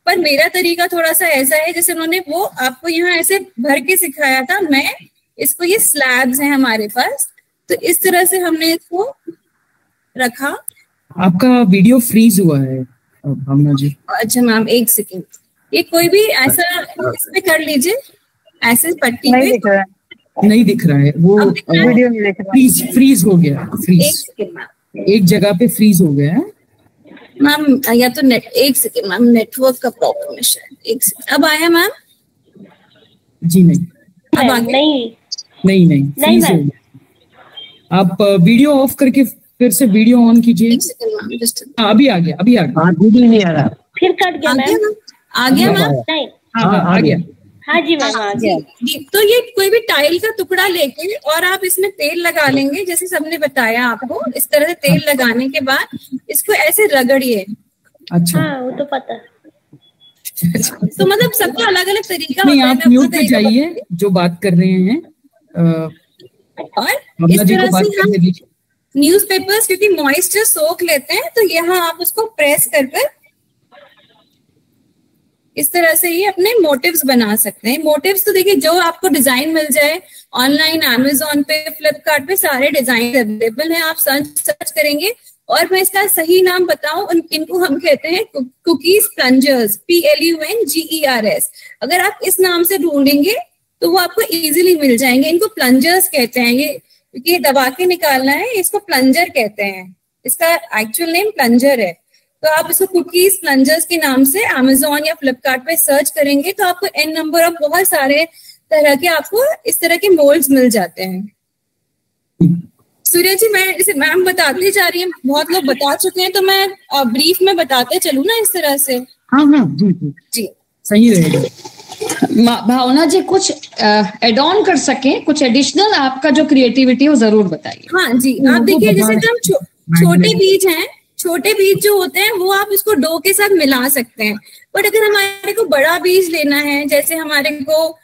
पर मेरा तरीका थोड़ा सा ऐसा है, जैसे उन्होंने वो आपको यहाँ ऐसे भर के सिखाया था, मैं इसको, ये स्लैब्स हैं हमारे पास, तो इस तरह से हमने इसको रखा। आपका वीडियो फ्रीज हुआ है भावना जी। अच्छा मैम, एक सेकेंड, ये कोई भी ऐसा इसमें कर लीजिए, ऐसे पट्टी पे नहीं दिख रहा है वो, वीडियो नहीं दिख रहा, फ्रीज हो गया, फ्रीज एक जगह पे फ्रीज हो गया है मैम, या तो नेट, एक सेकेंड मैम, नेटवर्क का प्रॉब्लम है शायद। एक सेकेंड, अब आया मैम? जी नहीं, अब आ गया? नहीं फ्रीज हो गया। आप वीडियो ऑफ करके फिर से वीडियो ऑन कीजिए। अभी आ गया, अभी आ गया। वीडियो नहीं आ रहा, फिर कट गया मैम। आ गया मैम? नहीं, आ गया। हाँ जी मैम, आ गया। तो ये कोई भी टाइल का टुकड़ा लेके और आप इसमें तेल लगा लेंगे, जैसे सबने बताया आपको। इस तरह से तेल लगाने के बाद इसको ऐसे रगड़िए। अच्छा, हाँ वो तो पता है। तो मतलब सबका अलग अलग तरीका नहीं, आप म्यूट पे जाइए जो बात कर रहे हैं। और इस तरह से हम न्यूज़पेपर्स, क्योंकि मॉइस्चर सोख लेते हैं, तो यहाँ आप उसको प्रेस कर इस तरह से ही अपने मोटिव्स बना सकते हैं। मोटिव्स तो देखिए, जो आपको डिजाइन मिल जाए ऑनलाइन, अमेज़न पे, फ्लिपकार्ट पे सारे डिजाइन अवेलेबल हैं, आप सर्च करेंगे। और मैं इसका सही नाम बताऊं, इनको हम कहते हैं कुकीज प्लंजर्स, PLUNGERS। अगर आप इस नाम से ढूंढेंगे तो वो आपको इजीली मिल जाएंगे। इनको प्लंजर्स कहते हैं, ये दबा के निकालना है, इसको प्लंजर कहते हैं। इसका एक्चुअल नेम प्लंजर है। तो आप इसको कुकीज प्लंजर्स के नाम से अमेज़न या फ्लिपकार्ट पे सर्च करेंगे तो आपको n नंबर ऑफ बहुत सारे तरह के, आपको इस तरह के मोल्ड्स मिल जाते हैं। सूर्य जी, मैं इसे मैम बताती जा रही है, बहुत लोग बता चुके हैं, तो मैं ब्रीफ में बताते चलूं ना इस तरह से। हाँ जी, सही रहेगा। भावना जी, कुछ एड ऑन कर सकें, कुछ एडिशनल आपका जो क्रिएटिविटी है वो जरूर बताइए। हाँ जी, आप देखिए, जैसे हम छोटे बीज हैं, छोटे बीज जो होते हैं वो आप इसको डो के साथ मिला सकते हैं। बट अगर हमारे को बड़ा बीज लेना है, जैसे हमारे को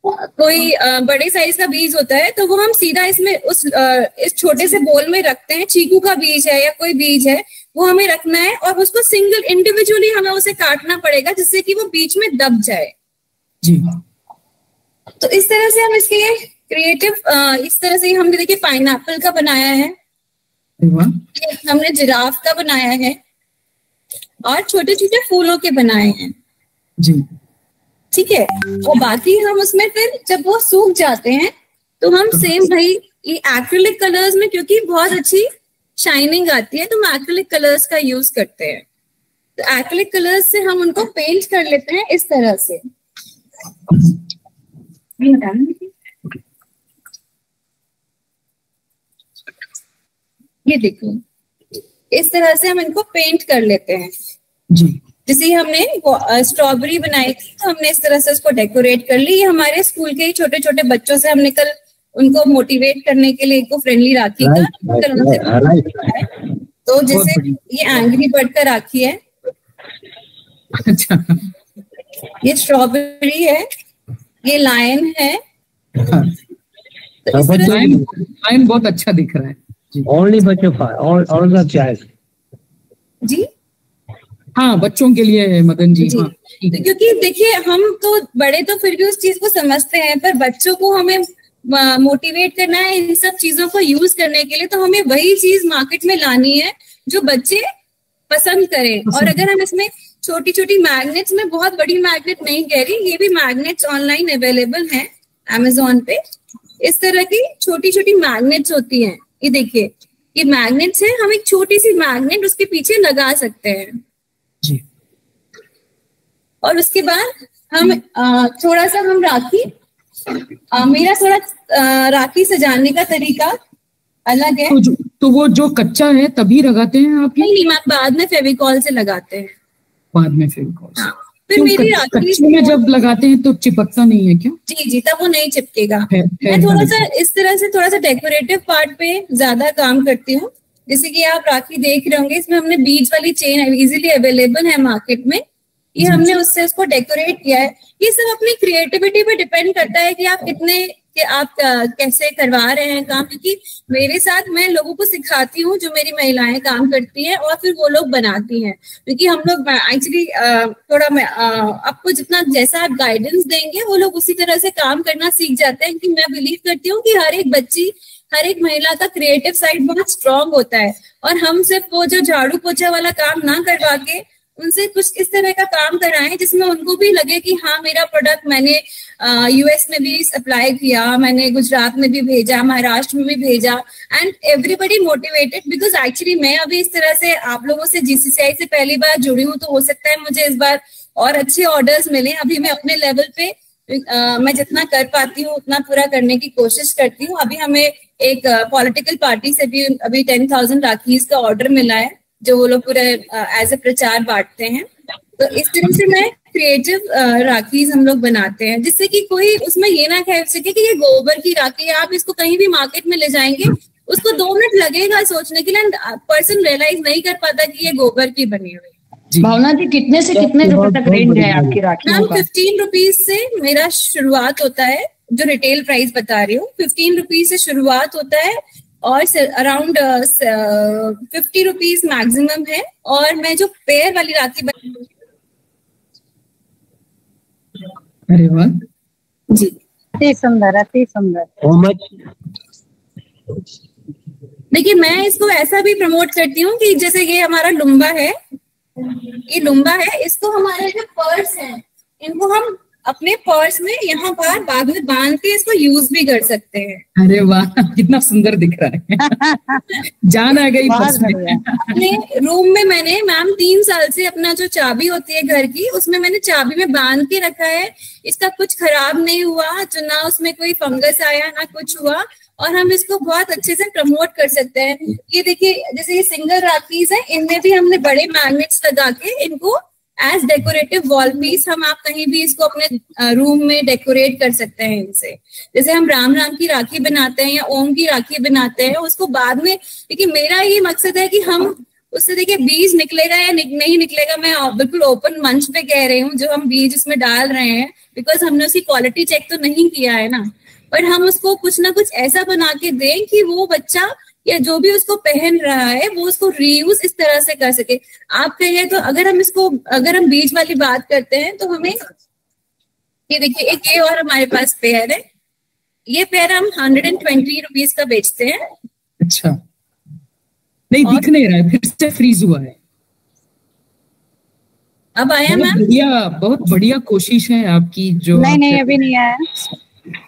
कोई बड़े साइज का बीज होता है, तो वो हम सीधा इसमें इस छोटे से बोल में रखते हैं। चीकू का बीज है या कोई बीज है, वो हमें रखना है और उसको सिंगल इंडिविजुअली हमें उसे काटना पड़ेगा, जिससे कि वो बीच में दब जाए जी। तो इस तरह से हम इसके क्रिएटिव, इस तरह से हमने देखिए पाइनएप्पल का बनाया है, हमने जिराफ का बनाया है और छोटे छोटे फूलों के बनाए हैं जी। ठीक है। और बाकी हम उसमें फिर जब वो सूख जाते हैं तो हम सेम भाई ये एक्रिलिक कलर्स में, क्योंकि बहुत अच्छी शाइनिंग आती है, तो हम एक्रिलिक कलर्स का यूज करते हैं। तो एक्रिलिक कलर्स से हम उनको पेंट कर लेते हैं इस तरह से। ये देखो, इस तरह से हम इनको पेंट कर लेते हैं जी। जैसे हमने स्ट्रॉबेरी बनाई थी तो हमने इस तरह से उसको डेकोरेट कर ली। ये हमारे स्कूल के छोटे छोटे बच्चों से हमने कल उनको मोटिवेट करने के लिए इको फ्रेंडली राखी का तो जैसे ये एंग्री बर्ड का राखी है, अच्छा ये स्ट्रॉबेरी है, ये लायन है। लायन बहुत अच्छा दिख रहा है। ओनली बच्चों और जी हाँ, बच्चों के लिए है मदन जी, हाँ। क्योंकि देखिए हम तो बड़े तो फिर भी उस चीज को समझते हैं, पर बच्चों को हमें मोटिवेट करना है इन सब चीजों को यूज करने के लिए, तो हमें वही चीज मार्केट में लानी है जो बच्चे पसंद करें। और अगर हम इसमें छोटी छोटी मैग्नेट्स में, बहुत बड़ी मैग्नेट नहीं कह रही, ये भी मैग्नेट्स ऑनलाइन अवेलेबल हैं अमेजोन पे। इस तरह की छोटी छोटी मैग्नेट्स होती हैं, ये देखिए ये मैग्नेट्स है, हम एक छोटी सी मैग्नेट उसके पीछे लगा सकते हैं जी। और उसके बाद हम थोड़ा सा हम राखी, मेरा थोड़ा राखी सजाने का तरीका अलग है। तो वो जो कच्चा है तभी लगाते हैं आप? नहीं, बाद में फेविकॉल से लगाते हैं। बाद में फेविकॉल से? फिर मेरी राखी में जब लगाते हैं तो चिपकता नहीं है क्या? जी, तब वो नहीं चिपकेगा। मैं थोड़ा सा इस तरह से थोड़ा सा डेकोरेटिव पार्ट पे ज्यादा काम करती हूँ। जैसे कि आप राखी देख रहे होंगे, इसमें हमने बीज वाली चेन इजीली अवेलेबल है मार्केट में, ये हमने उससे उसको डेकोरेट किया है। ये सब अपनी क्रिएटिविटी पे डिपेंड करता है कि आप कितने कि आप कैसे करवा रहे हैं काम। क्योंकि मेरे साथ मैं लोगों को सिखाती हूँ, जो मेरी महिलाएं काम करती हैं, और फिर वो लोग बनाती हैं। क्योंकि हम लोग एक्चुअली थोड़ा आपको जितना जैसा आप गाइडेंस देंगे वो लोग उसी तरह से काम करना सीख जाते हैं। कि मैं बिलीव करती हूँ कि हर एक बच्ची, हर एक महिला का क्रिएटिव साइड बहुत स्ट्रांग होता है, और हम सिर्फ वो जो झाड़ू पोछा वाला काम ना करवा के उनसे कुछ इस तरह का काम कराएं जिसमें उनको भी लगे कि हाँ, मेरा प्रोडक्ट मैंने यूएस में भी सप्लाई किया, मैंने गुजरात में भी भेजा, महाराष्ट्र में भी भेजा, and everybody motivated. Because actually मैं अभी इस तरह से आप लोगों से जीसीसीआई से पहली बार जुड़ी हूँ, तो हो सकता है मुझे इस बार और अच्छे ऑर्डर्स मिले। अभी मैं अपने लेवल पे मैं जितना कर पाती हूँ उतना पूरा करने की कोशिश करती हूँ। अभी हमें एक पॉलिटिकल पार्टी से भी अभी 10,000 राखीज का ऑर्डर मिला है, जो वो लोग पूरे एज ए प्रचार बांटते हैं। तो इस तरह से मैं क्रिएटिव राखीज हम लोग बनाते हैं, जिससे कि कोई उसमें ये ना कह सके कि ये गोबर की राखी है। आप इसको कहीं भी मार्केट में ले जाएंगे, उसको 2 मिनट लगेगा सोचने के लिए, पर्सन रियलाइज नहीं कर पाता कि ये गोबर की बनी हुई है। भावना जी, कितने से कितने रुपए तक रेंज है आपकी राखी? मैम 15 रुपीज से मेरा शुरुआत होता है, जो रिटेल प्राइस बता रही हूँ 15 रुपीज से शुरुआत होता है, और अराउंड 50 रुपीज मैक्सिमम है। और मैं जो पेयर वाली राखी अरे वाह जी, अति सुंदर, अति सुंदर। देखिए मैं इसको ऐसा भी प्रमोट करती हूँ कि जैसे ये हमारा लुम्बा है, ये लुम्बा है, इसको हमारे जो पर्स हैं इनको हम अपने पर्स में यहाँ पर बाद में बांध के इसको यूज भी कर सकते हैं। अरे वाह, कितना सुंदर दिख रहा है। जान आ गई पर्स में। अपने रूम में मैंने मैम 3 साल से अपना जो चाबी होती है घर की, उसमें मैंने चाबी में बांध के रखा है। इसका कुछ खराब नहीं हुआ, जो ना उसमें कोई फंगस आया ना कुछ हुआ, और हम इसको बहुत अच्छे से प्रमोट कर सकते हैं। ये देखिए, जैसे ये सिंगल राखीज है, इनमें भी हमने बड़े मैग्नेट्स लगा के इनको एज डेकोरेटिव वॉल पीस, हम आप कहीं भी इसको अपने रूम में डेकोरेट कर सकते हैं इनसे। जैसे हम राम की राखी बनाते हैं या ओम की राखी बनाते हैं, उसको बाद में, क्योंकि मेरा ये मकसद है कि हम उससे, देखिए बीज निकलेगा या नहीं निकलेगा, मैं बिल्कुल ओपन मंच पे कह रही हूँ, जो हम बीज उसमें डाल रहे हैं, बिकॉज हमने उसकी क्वालिटी चेक तो नहीं किया है ना, पर हम उसको कुछ ना कुछ ऐसा बना के दें कि वो बच्चा या जो भी उसको पहन रहा है वो उसको रीयूज इस तरह से कर सके। आप कहिए तो अगर हम बीज वाली बात करते हैं तो हमें ये देखिए, एक ये और हमारे पास पेयर है, ये पेयर हम 120 रुपीज का बेचते हैं। अच्छा, नहीं दिख नहीं रहा है, फिर से फ्रीज हुआ है। अब आया मैम? बहुत बढ़िया कोशिश है आपकी। जो नहीं अभी नहीं आया,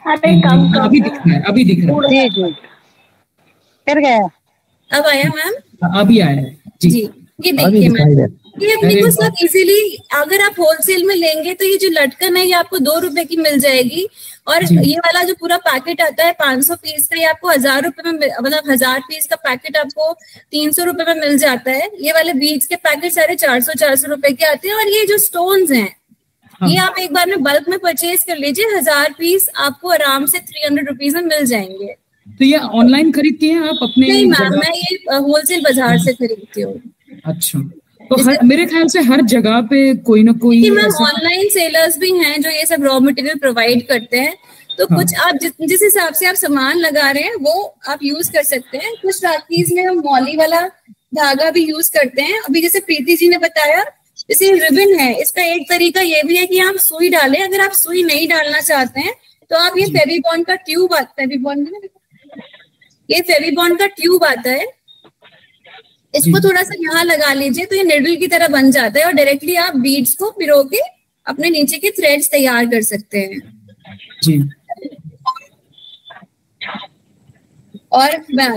अभी दिख रहा है, अभी दिख रहा है। फिर गया, अब आया मैम? अभी आया है जी। ये देखिए मैम, ये अपने को सब इजीली, अगर आप होलसेल में लेंगे तो ये जो लटकन है ये आपको 2 रुपए की मिल जाएगी, और ये वाला जो पूरा पैकेट आता है 500 पीस का, ये आपको 1000 रुपए में, मतलब 1000 पीस का पैकेट आपको 300 रुपए में मिल जाता है। ये वाले बीड्स के पैकेट सारे 400 रुपए के आते हैं। और ये जो स्टोन्स हैं ये आप एक बार में बल्क में परचेज कर लीजिए, 1000 पीस आपको आराम से 300 रुपीज में मिल जाएंगे। तो ये ऑनलाइन खरीदती हैं आप अपने? नहीं मैम, मैं ये होलसेल बाजार से खरीदती हूँ। अच्छा, तो मेरे ख्याल से हर जगह पे कोई ना कोई मैम ऑनलाइन सेलर्स भी हैं जो ये सब रॉ मटेरियल प्रोवाइड करते हैं। तो कुछ आप जिस हिसाब से आप सामान लगा रहे हैं वो आप यूज कर सकते हैं। कुछ राखीज में हम मॉली वाला धागा भी यूज करते हैं। अभी जैसे प्रीति जी ने बताया, जैसे रिबन है, इसका एक तरीका ये भी है कि आप सुई डालें। अगर आप सुई नहीं डालना चाहते हैं तो आप ये फेविबॉन्ड का ट्यूब आता है, ये फेविबॉन्ड का ट्यूब आता है, इसको थोड़ा सा यहाँ लगा लीजिए तो ये निडल की तरह बन जाता है, और डायरेक्टली आप बीड्स को पिरो के अपने नीचे के थ्रेड्स तैयार कर सकते हैं जी। और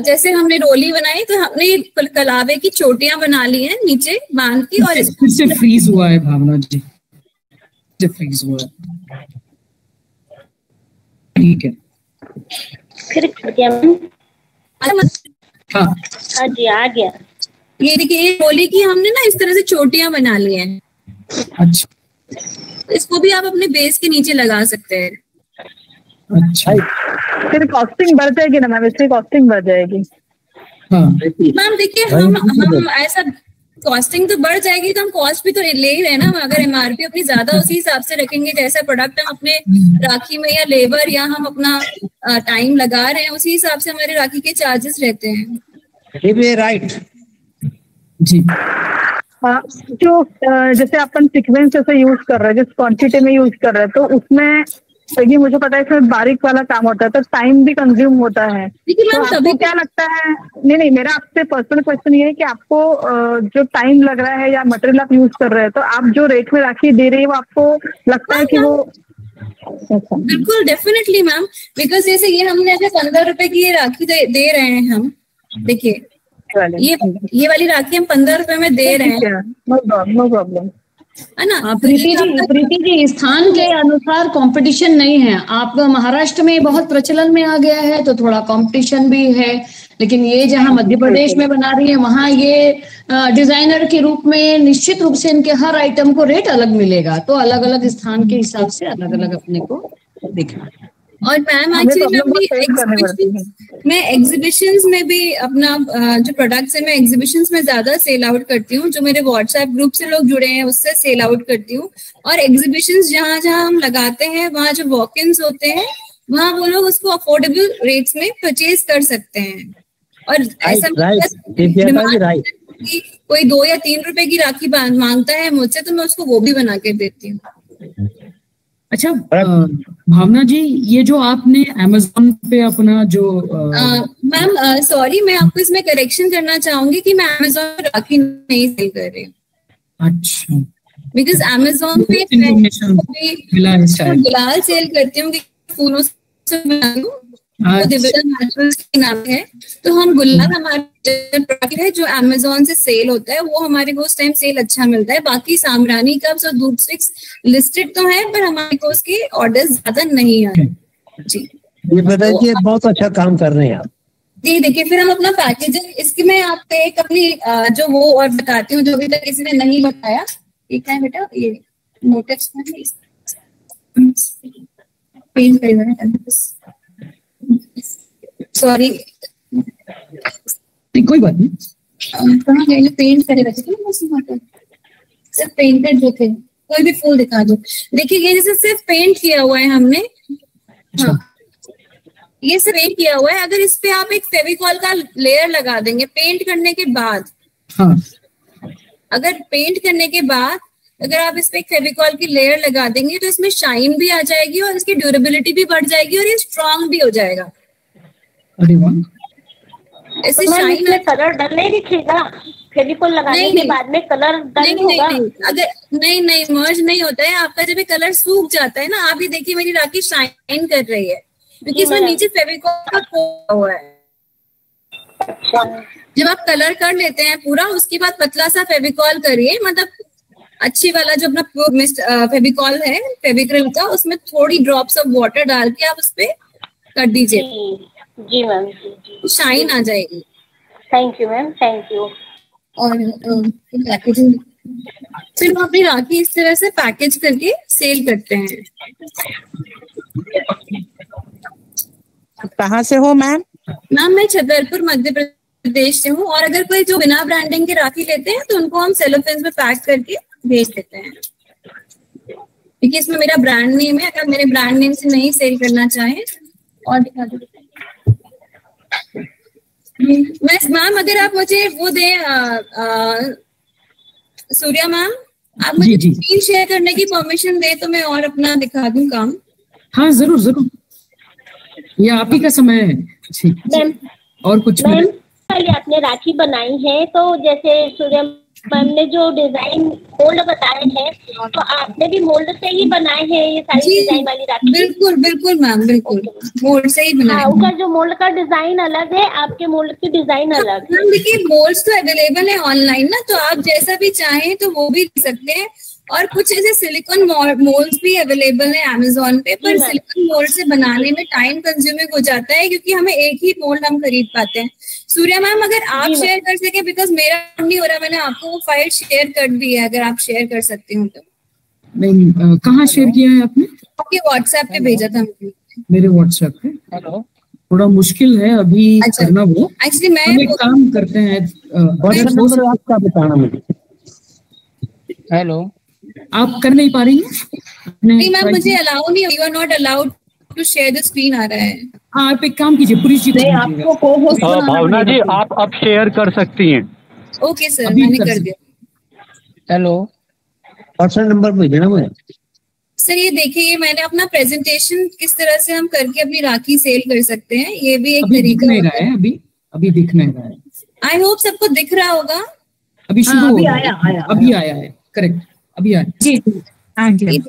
जैसे हमने रोली बनाई तो हमने कलावे की चोटियां बना ली हैं नीचे बांध की, और फिर से फ्रीज हुआ है भावना जी, फ्रीज हुआ है, ठीक है। फिर हाँ जी, आ गया। ये देखिए रोली की हमने ना इस तरह से चोटियां बना ली हैं। अच्छा, इसको भी आप अपने बेस के नीचे लगा सकते हैं। अच्छा, फिर कॉस्टिंग बढ़ जाएगी ना मैम, इससे कॉस्टिंग बढ़ जाएगी। मैम देखिए हम ऐसा कॉस्टिंग तो बढ़ जाएगी तो हम कॉस्ट भी तो ले ही रहे ना। हम अगर एमआरपी अपनी ज्यादा उसी हिसाब से रखेंगे, जैसा प्रोडक्ट हम अपने राखी में या लेबर या हम अपना टाइम लगा रहे हैं उसी हिसाब से हमारे राखी के चार्जेस रहते हैं। राइट जी। हाँ, जो जैसे अपन सीक्वेंस जैसे यूज कर रहे हैं, जिस क्वांटिटी में यूज कर रहे हैं, तो उसमें देखिए मुझे पता है इसमें बारीक वाला काम होता है तो टाइम भी कंज्यूम होता है। तो आपको क्या लगता है, नहीं मेरा आपसे पर्सनल क्वेश्चन ये है कि आपको जो टाइम लग रहा है या मटेरियल आप यूज कर रहे हैं, तो आप जो रेट में राखी दे रही है वो आपको लगता है कि वो? बिल्कुल डेफिनेटली मैम, बिकॉज जैसे ये हमने अगर 15 रुपए की ये राखी दे रहे हैं हम, देखिए ये वाली राखी हम 15 रुपए में दे रहे हैं। नो प्रॉब्लम है ना। प्रीति जी स्थान के अनुसार कंपटीशन नहीं है। आप महाराष्ट्र में बहुत प्रचलन में आ गया है तो थोड़ा कंपटीशन भी है, लेकिन ये जहाँ मध्य प्रदेश में बना रही है वहाँ ये डिजाइनर के रूप में निश्चित रूप से इनके हर आइटम को रेट अलग मिलेगा, तो अलग अलग स्थान के हिसाब से अलग अलग अपने को देखना। और मैम एक्चुअली मैं एग्जीबिशंस में भी अपना जो प्रोडक्ट्स है मैं एग्जीबिशंस में ज्यादा सेल आउट करती हूँ। जो मेरे व्हाट्सएप ग्रुप से लोग जुड़े हैं उससे सेल आउट करती हूँ। और एग्जीबिशंस जहाँ जहाँ हम लगाते हैं वहाँ जो वॉक-इन्स होते हैं वहाँ वो लोग उसको अफोर्डेबल रेट्स में परचेज कर सकते हैं। और ऐसा कि कोई 2 या 3 रुपए की राखी मांगता है मुझसे तो मैं उसको वो भी बना के देती हूँ। अच्छा भावना जी, ये जो आपने Amazon पे अपना जो मैम सॉरी मैं आपको इसमें करेक्शन करना चाहूंगी कि मैं Amazon पे राखी नहीं सेल कर रही हूँ। अच्छा, बिकॉज Amazon पे गुलाल सेल करती हूँ, फूलों से बना लूं, नाम है। तो हम गुलाल हमारे प्रोडक्ट है जो Amazon से सेल होता है, वो हमारे को उस टाइम सेल अच्छा मिलता है। बाकी सामरानी कप्स और धूप स्टिक्स लिस्टेड तो है पर हमारे को उसके ऑर्डर ज्यादा नहीं आए जी। ये बताइए बहुत अच्छा काम कर रहे हैं आप जी। देखिए फिर हम अपना पैकेजिंग इसकी मैं आपको एक अपनी जो वो और बताती हूँ जो अभी तक किसी ने नहीं बताया। ये क्या है बेटा, ये मोटिव्स पेंट करेगा, सॉरी कोई बात नहीं, कहाँ गए पेंट करे बच्चे सिर्फ पेंटेड जो थे, कोई भी फूल दिखा दो। देखिए ये जैसे सिर्फ पेंट किया हुआ है हमने, हाँ ये सिर्फ पेंट किया हुआ है। अगर इस पे आप एक फेविकॉल का लेयर लगा देंगे पेंट करने के बाद, हाँ अगर पेंट करने के बाद अगर आप इस पे एक फेविकॉल की लेयर लगा देंगे तो इसमें शाइन भी आ जाएगी और इसकी ड्यूरेबिलिटी भी बढ़ जाएगी और ये स्ट्रांग भी हो जाएगा। अरे वाह, ऐसे शाइन में कलर डल नहीं दिखेगा फेविकॉल लगाने के बाद में कलर डल होगा? अगर नहीं मर्ज नहीं होता है आपका। जब ये कलर सूख जाता है ना, आप ये देखिए मेरी राखी शाइन कर रही है क्योंकि इसमें नीचे फेविकॉल का हुआ है। जब आप कलर कर लेते हैं पूरा, उसके बाद पतला सा फेविकॉल करिए, मतलब अच्छी वाला जो अपना फेविकॉल है फेविक्रिल का, उसमें थोड़ी ड्रॉप्स ऑफ वाटर डाल के आप उस पे कर दीजिए। जी मैम, शाइन आ जाएगी। Thank you ma'am, thank you. और पैकेजिंग, फिर हम अपनी राखी इस तरह से पैकेज करके सेल करते हैं। कहाँ से हो मैम? मैम मैं छतरपुर मध्य प्रदेश से हूँ, और अगर कोई जो बिना ब्रांडिंग के राखी लेते हैं तो उनको हम सेलोफेन्स में पैक करके भेज देते हैं, क्योंकि इसमें मेरा ब्रांड नेम है। अगर मेरे ब्रांड नेम से नहीं सेल करना चाहें, और दिखा दो मैम, अगर आप मुझे वो दें सूर्या मैम, आप मुझे स्क्रीन शेयर करने की परमिशन दे तो मैं और अपना दिखा दूं काम। हाँ जरूर जरूर, ये आप ही का समय है। मैम और कुछ मैम, आपने राखी बनाई है तो जैसे सूर्या मैम ने जो डिजाइन मोल्ड बताए हैं, तो आपने भी मोल्ड से ही बनाए हैं ये सारी डिजाइन वाली राखी? बिल्कुल बिल्कुल मैम, बिल्कुल मोल्ड से ही बनाए। उनका जो मोल्ड का डिजाइन अलग है, आपके मोल्ड की डिजाइन अलग है। देखिए मोल्ड्स तो अवेलेबल है ऑनलाइन ना, तो आप जैसा भी चाहें तो वो भी ले सकते हैं, और कुछ ऐसे सिलिकॉन मोल्ड्स भी अवेलेबल है अमेज़न पे, पर सिलिकॉन मोल्ड से बनाने में टाइम कंज्यूमिंग हो जाता है, क्योंकि हमें एक ही मोल्ड हम खरीद पाते हैं। सूर्या मैम अगर आप शेयर कर सके, बिकॉज मेरा नहीं हो रहा, मैंने आपको वो फाइल शेयर कर दी है, अगर आप शेयर कर सकते हो तो। नहीं, कहाँ शेयर किया है आपने? आपके व्हाट्सएप पे भेजा था मेरे व्हाट्सएप पे। हेलो, थोड़ा मुश्किल है अभी करना वो। एक्चुअली मैं एक काम करते हैं, आपका बताना मुझे। हेलो, आप कर नहीं पा रही हैं? नहीं मैम, मुझे अलाउ नहीं, you are not allowed to share the screen आ रहा है। हाँ, आप एक काम कीजिए, पुरी जी आपको को-होस्ट भावना जी आप अब शेयर कर सकती हैं। ओके सर, मैंने कर दिया। हेलो, पर्सनल नंबर भेजना मुझे। सर ये देखिए, मैंने अपना प्रेजेंटेशन किस तरह से हम करके अपनी राखी सेल कर सकते हैं, ये भी एक तरीका है। अभी दिख नहीं रहा है। आई होप सबको दिख रहा होगा। अभी शुरू अभी आया है, करेक्ट, अभी आया जी।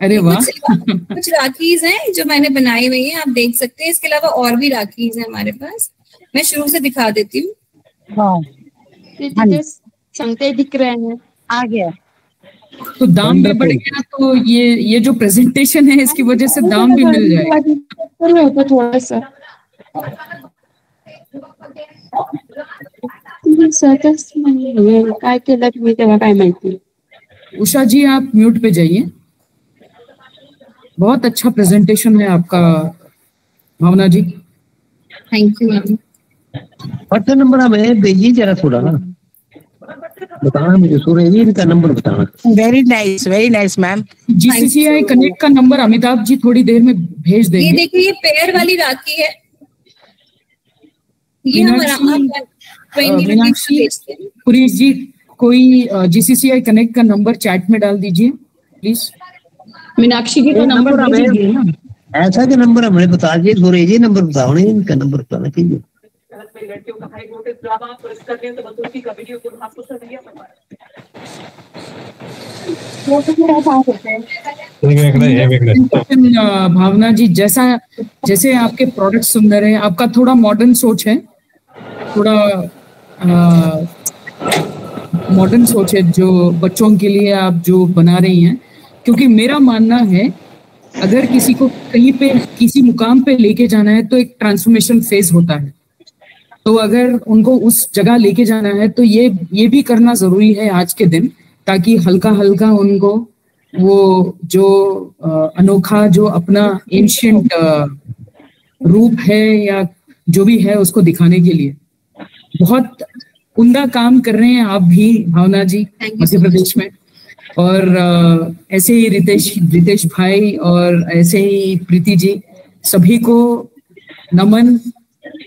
अरे वाह, कुछ राखीज हैं जो मैंने बनाई हुई हैं, आप देख सकते हैं। इसके अलावा और भी राखीज हैं हमारे पास, मैं शुरू से दिखा देती हूँ। संकेत दिख रहे हैं, आ गया। तो दाम भी बढ़ गया, तो ये जो प्रेजेंटेशन है इसकी वजह से दाम भी मिल जाएगा थोड़ा सा। काय केलं तुम्ही तेव्हा काय माहिती। उषा जी आप म्यूट पे जाइए। बहुत अच्छा प्रेजेंटेशन है आपका Bhavna ji. Thank you ma'am. WhatsApp number हमें भेजिए जरा थोड़ा ना, बताना मुझे, सूर्य का नंबर बताना। Very nice ma'am. GCCI connect का नंबर अमिताभ जी थोड़ी देर में भेज देंगे। ये देखिए, ये पेयर वाली राखी है, ये हमारा पुरी जी, कोई जीसीसीआई कनेक्ट का नंबर चैट में डाल दीजिए प्लीज। मीनाक्षी जी का नंबर दीजिए ना। ऐसा के नंबर हमें बता दीजिए, सूर्य जी नंबर बताओ, नहीं इनका नंबर बताना चाहिए। भावना जी, जैसे आपके प्रोडक्ट सुंदर है, आपका थोड़ा मॉडर्न सोच है, थोड़ा मॉडर्न सोच है जो बच्चों के लिए आप जो बना रही हैं, क्योंकि मेरा मानना है अगर किसी को कहीं पे किसी मुकाम पे लेके जाना है तो एक ट्रांसफॉर्मेशन फेज होता है, तो अगर उनको उस जगह लेके जाना है तो ये भी करना जरूरी है आज के दिन, ताकि हल्का हल्का उनको वो जो अनोखा जो अपना एंशिएंट रूप है या जो भी है उसको दिखाने के लिए बहुत उम्दा काम कर रहे हैं आप भी भावना जी मध्य प्रदेश में। और ऐसे ही रितेश भाई और ऐसे ही प्रीति जी, सभी को नमन,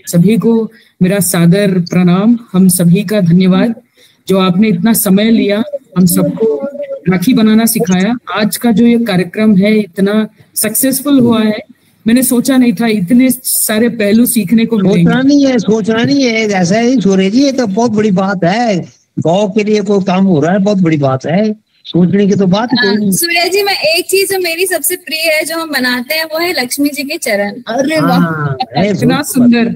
सभी को मेरा सादर प्रणाम। हम सभी का धन्यवाद जो आपने इतना समय लिया हम सबको राखी बनाना सिखाया। आज का जो ये कार्यक्रम है इतना सक्सेसफुल हुआ है, मैंने सोचा नहीं था इतने सारे पहलू सीखने को मिलेंगे। सोचना नहीं है ऐसा है सूर्य जी, ये तो बहुत बड़ी बात है, गाँव के लिए कोई काम हो रहा है, बहुत बड़ी बात है, सोचने की तो बात कोई नहीं। सूर्य जी, मैं एक चीज जो मेरी सबसे प्रिय है जो हम बनाते हैं वो है लक्ष्मी जी के चरण। अरे वाह, इतना सुंदर।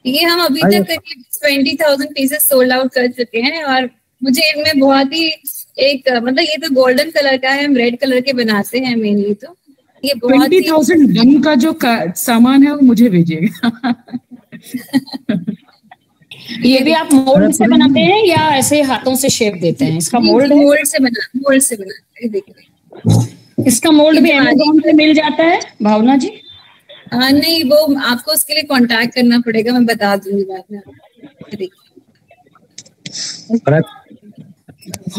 ये हम अभी तक करीब 20,000 पीसेस सोल्ड आउट कर चुके हैं और मुझे इनमें बहुत ही एक मतलब ये तो गोल्डन कलर का है, हम रेड कलर के बनाते हैं मेनली, तो ये 20,000 रंग का जो सामान है वो मुझे भेजिएगा। ये भी आप मोल्ड से बनाते हैं या ऐसे हाथों से शेप देते हैं? इसका मोल्ड मोल्ड से बनाते हैं। देखिए इसका मोल्ड भी अमेज़न पे मिल जाता है भावना जी? नहीं, वो आपको उसके लिए कांटेक्ट करना पड़ेगा, मैं बता दूंगी बाद में।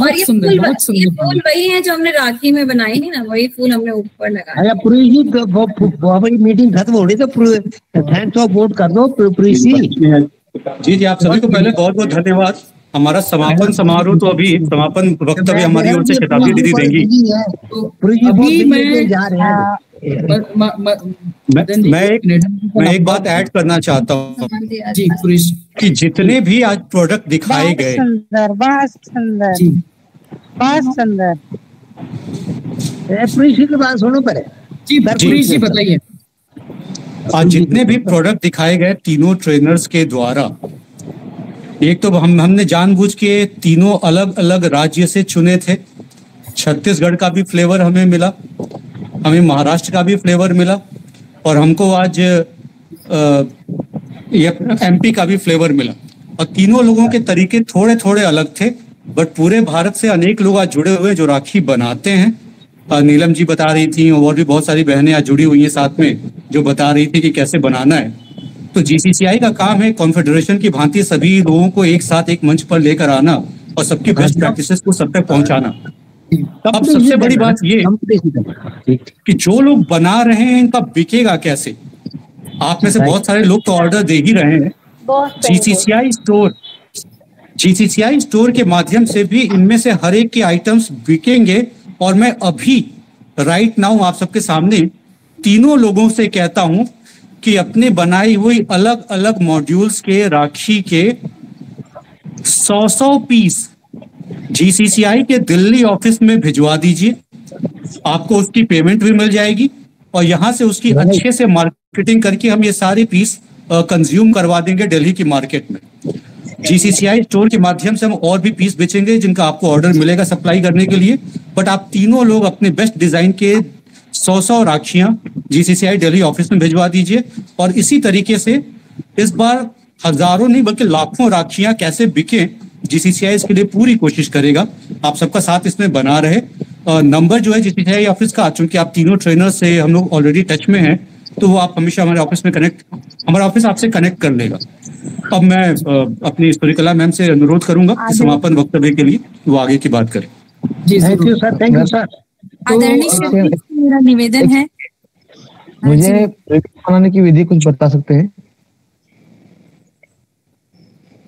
और ये फूल वही है जो हमने राखी में बनाए हैं ना, वही फूल हमने ऊपर लगाया। पुरी जी वो मीटिंग खत्म हो रही तो थैंक्स ऑफ वोट कर दो पुरी जी। जी, आप सभी को पहले बहुत बहुत धन्यवाद। हमारा समापन समारोह तो अभी समापन वक्तव्य हमारी ओर से शताब्दी दीदी देंगी। अभी मैं एक बात ऐड करना चाहता हूँ कि जितने भी आज प्रोडक्ट दिखाए गए, बहुत सुंदर बहुत सुंदर। की बात सुनो पहले जी बताइए। आज जितने भी प्रोडक्ट दिखाए गए तीनों ट्रेनर्स के द्वारा, एक तो हमने जानबूझ के तीनों अलग अलग राज्य से चुने थे। छत्तीसगढ़ का भी फ्लेवर हमें मिला, हमें महाराष्ट्र का भी फ्लेवर मिला और हमको आज एमपी का भी फ्लेवर मिला। और तीनों लोगों के तरीके थोड़े थोड़े अलग थे, बट पूरे भारत से अनेक लोग आज जुड़े हुए जो राखी बनाते हैं। नीलम जी बता रही थी और भी बहुत सारी बहनें आज जुड़ी हुई हैं साथ में, जो बता रही थी कि कैसे बनाना है। तो जीसीसीआई का काम है कॉन्फेडरेशन की भांति सभी लोगों को एक साथ एक मंच पर लेकर आना और सबकी बेस्ट प्रैक्टिसेस को सब तक पहुंचाना। अब सबसे बड़ी बात ये कि जो लोग बना रहे हैं इनका बिकेगा कैसे। आप में से बहुत सारे लोग तो ऑर्डर दे ही रहे हैं। जीसीसीआई स्टोर के माध्यम से भी इनमें से हर एक के आइटम्स बिकेंगे। और मैं अभी राइट नाउ आप सबके सामने तीनों लोगों से कहता हूं कि अपने बनाई हुई अलग अलग मॉड्यूल्स के राखी के 100 पीस जीसीसीआई के दिल्ली ऑफिस में भिजवा दीजिए। आपको उसकी पेमेंट भी मिल जाएगी और यहां से उसकी अच्छे से मार्केटिंग करके हम ये सारे पीस कंज्यूम करवा देंगे दिल्ली की मार्केट में। जीसीसीआई स्टोर के माध्यम से हम और भी पीस बेचेंगे जिनका आपको ऑर्डर मिलेगा सप्लाई करने के लिए। बट आप तीनों लोग अपने बेस्ट डिजाइन के 100 राखियां जीसीसीआई दिल्ली ऑफिस में भिजवा दीजिए। और इसी तरीके से इस बार हजारों नहीं बल्कि लाखों राखियां कैसे बिके, जीसीसीआई इसके लिए पूरी कोशिश करेगा। आप सबका साथ इसमें बना रहे। नंबर जो है जीसीसीआई ऑफिस का, चूंकि आप तीनों ट्रेनर से हम लोग ऑलरेडी टच में हैं, तो वो आप हमेशा हमारे ऑफिस में हमारा ऑफिस आपसे कनेक्ट कर लेगा। अब मैं अपनी सूर्यकला मैम से अनुरोध करूंगा कि समापन वक्तव्य के लिए वो आगे की बात करें। जी thank you sir, thank you sir. आदरणीय मेरा निवेदन है, मुझे बनाने की विधि कुछ बता सकते हैं?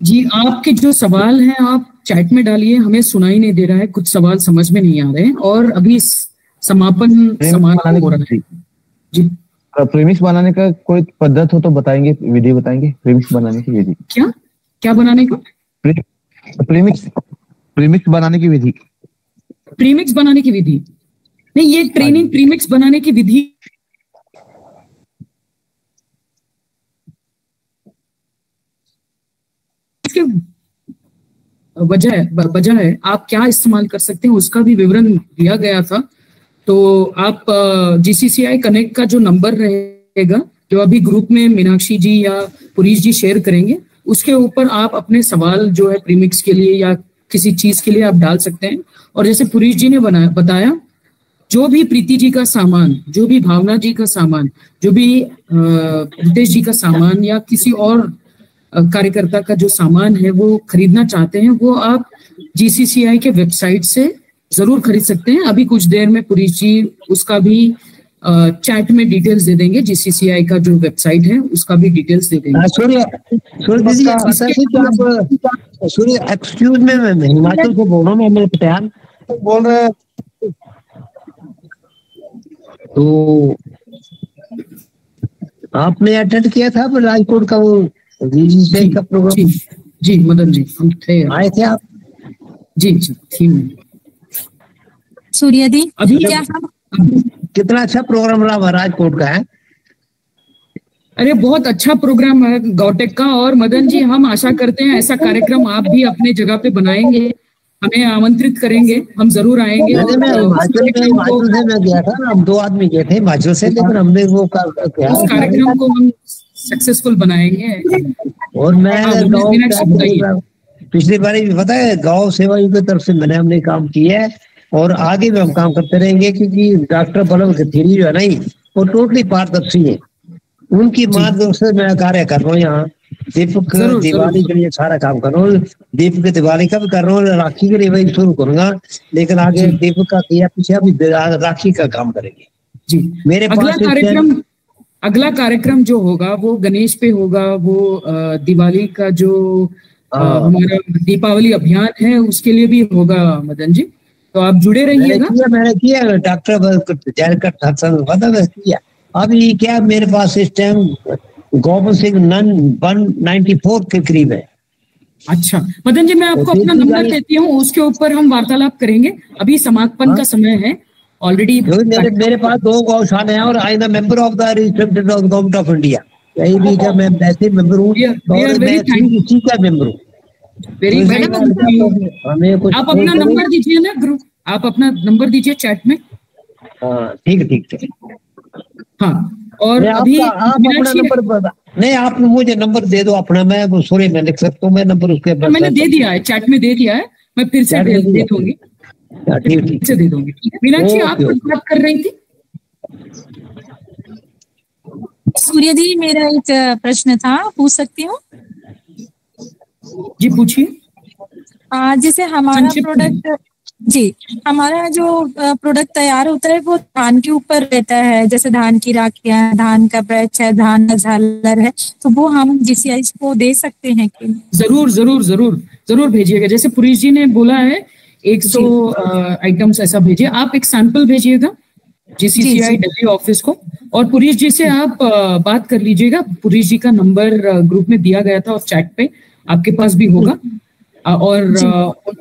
जी, आपके जो सवाल हैं आप चैट में डालिए, हमें सुनाई नहीं दे रहा है, कुछ सवाल समझ में नहीं आ रहे हैं और अभी समापन समारोह हो रहा है। जी, प्रीमिक्स बनाने का कोई पद्धत हो तो बताएंगे, विधि बताएंगे प्रीमिक्स बनाने की विधि। क्या बनाने को? प्रीमिक्स बनाने की विधि। प्रीमिक्स बनाने की विधि नहीं, ये ट्रेनिंग प्रीमिक्स बनाने की विधि वजह है आप क्या इस्तेमाल कर सकते हैं उसका भी विवरण दिया गया था। तो आप जीसीसीआई कनेक्ट का जो नंबर रहेगा जो अभी ग्रुप में मीनाक्षी जी या पुरीश जी शेयर करेंगे, उसके ऊपर आप अपने सवाल जो है प्रीमिक्स के लिए या किसी चीज के लिए आप डाल सकते हैं। और जैसे पुरीश जी ने बताया, जो भी प्रीति जी का सामान, जो भी भावना जी का सामान, जो भी रितेश जी का सामान या किसी और कार्यकर्ता का जो सामान है वो खरीदना चाहते हैं, वो आप जीसीसीआई के वेबसाइट से जरूर खरीद सकते हैं। अभी कुछ देर में पुरीश जी उसका भी चैट में डिटेल्स दे देंगे, जीसीसीआई का जो वेबसाइट है उसका भी डिटेल्स दे देंगे। सूर्य एक्सक्यूज में, मैं हिमाचल से बोल रहा हूँ, मैं पटियाला बोल रहा हूँ। तो आपने अटेंड किया था राजकोट का वो का प्रोग्राम? जी मदन जी, हम थे, आए थे आप? जी थी। सूर्य दी, अभी क्या कितना अच्छा प्रोग्राम रहा राजकोट का है? अरे बहुत अच्छा प्रोग्राम है गौटेक का। और मदन जी, हम आशा करते हैं ऐसा कार्यक्रम आप भी अपने जगह पे बनाएंगे, हमें आमंत्रित करेंगे, हम जरूर आएंगे। मैं हिमाचल से मैं गया था, हम 2 आदमी गए थे हिमाचल से, लेकिन हमने वो उस कार्यक्रम को हम सक्सेसफुल बनाएंगे। और मैं पिछली बार भी पता है गांव सेवा की तरफ से हमने काम किया है और आगे भी हम काम करते रहेंगे, क्योंकि डॉक्टर बल्लभ कथेरी जो है ना वो टोटली पारदर्शी है। उनकी मार्गदर्शन से मैं कार्य कर रहा हूँ यहाँ। दीपक दिवाली के लिए सारा काम कर रहा हूँ, दीपक दिवाली का भी कर रहा हूँ, राखी के लिए वही शुरू करूंगा, लेकिन आगे दीपक का किया पीछे अभी राखी का काम करेंगे जी। मेरे अगला कार्यक्रम जो होगा वो गणेश पे होगा, वो दिवाली का जो हमारा दीपावली अभियान है उसके लिए भी होगा मदन जी, तो आप जुड़े रहिएगा। मैंने किया डॉक्टर किया। अभी क्या मेरे पास इस टाइम गोविंद सिंह नन 194 के करीब है। अच्छा मदन जी, मैं आपको अपना नंबर देती हूँ, उसके ऊपर हम वार्तालाप करेंगे। अभी समापन का समय है ऑलरेडी। मेरे पास 2 गौशाले हैं और I am member of the restricted government of India. यही भी क्या मैं ऐसे मेंबर हूँ और मैं इसी का मेंबर हूँ। आप अपना नंबर दीजिए ना ग्रुप, आप अपना नंबर दीजिए चैट में। ठीक है। हाँ, और अभी आप अपना नंबर नहीं, आप मुझे नंबर दे दो अपना, मैं सॉरी मैं लिख सकता हूँ, मैं नंबर उसके मैंने दे दिया है, चैट में दे दिया है, मैं फिर से दे दूंगी। ठीक से दे दूंगी। मीनाक्षी, आप कुछ बात कर रही थी? सूर्य दी, मेरा एक प्रश्न था, पूछ सकती हूँ? जी पूछिए। जैसे हमारा प्रोडक्ट हमारा जो प्रोडक्ट तैयार होता है वो धान के ऊपर रहता है, जैसे धान की राखियां, धान का ब्रैच है, धान का झालर है, तो वो हम जीसीआई को दे सकते हैं कि? जरूर जरूर जरूर जरूर भेजिएगा। जैसे पुरीश जी ने बोला है 100 आइटम्स ऐसा भेजिए, आप एक सैंपल भेजिएगा जीसीसीआई दिल्ली ऑफिस को, और पुरीश जी से आप बात कर लीजिएगा। पुरीश जी का नंबर ग्रुप में दिया गया था और चैट पे आपके पास भी होगा, और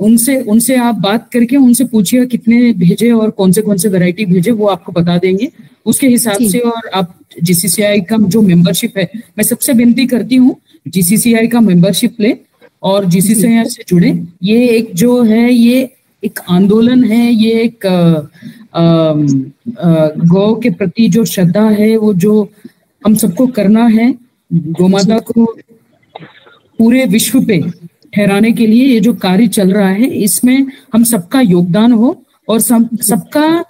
उनसे आप बात करके उनसे पूछिए कितने भेजे और कौन से वैरायटी भेजे, वो आपको बता देंगे उसके हिसाब से। और आप जीसीसीआई का जो मेंबरशिप है, मैं सबसे विनती करती हूँ जीसीसीआई का मेंबरशिप ले और जीसीसीआई से जुड़े। ये एक जो है, ये एक आंदोलन है, ये एक गौ के प्रति जो श्रद्धा है वो जो हम सबको करना है, गौ माता को पूरे विश्व पे ठहराने के लिए ये जो कार्य चल रहा है, इसमें हम सबका योगदान हो और सबका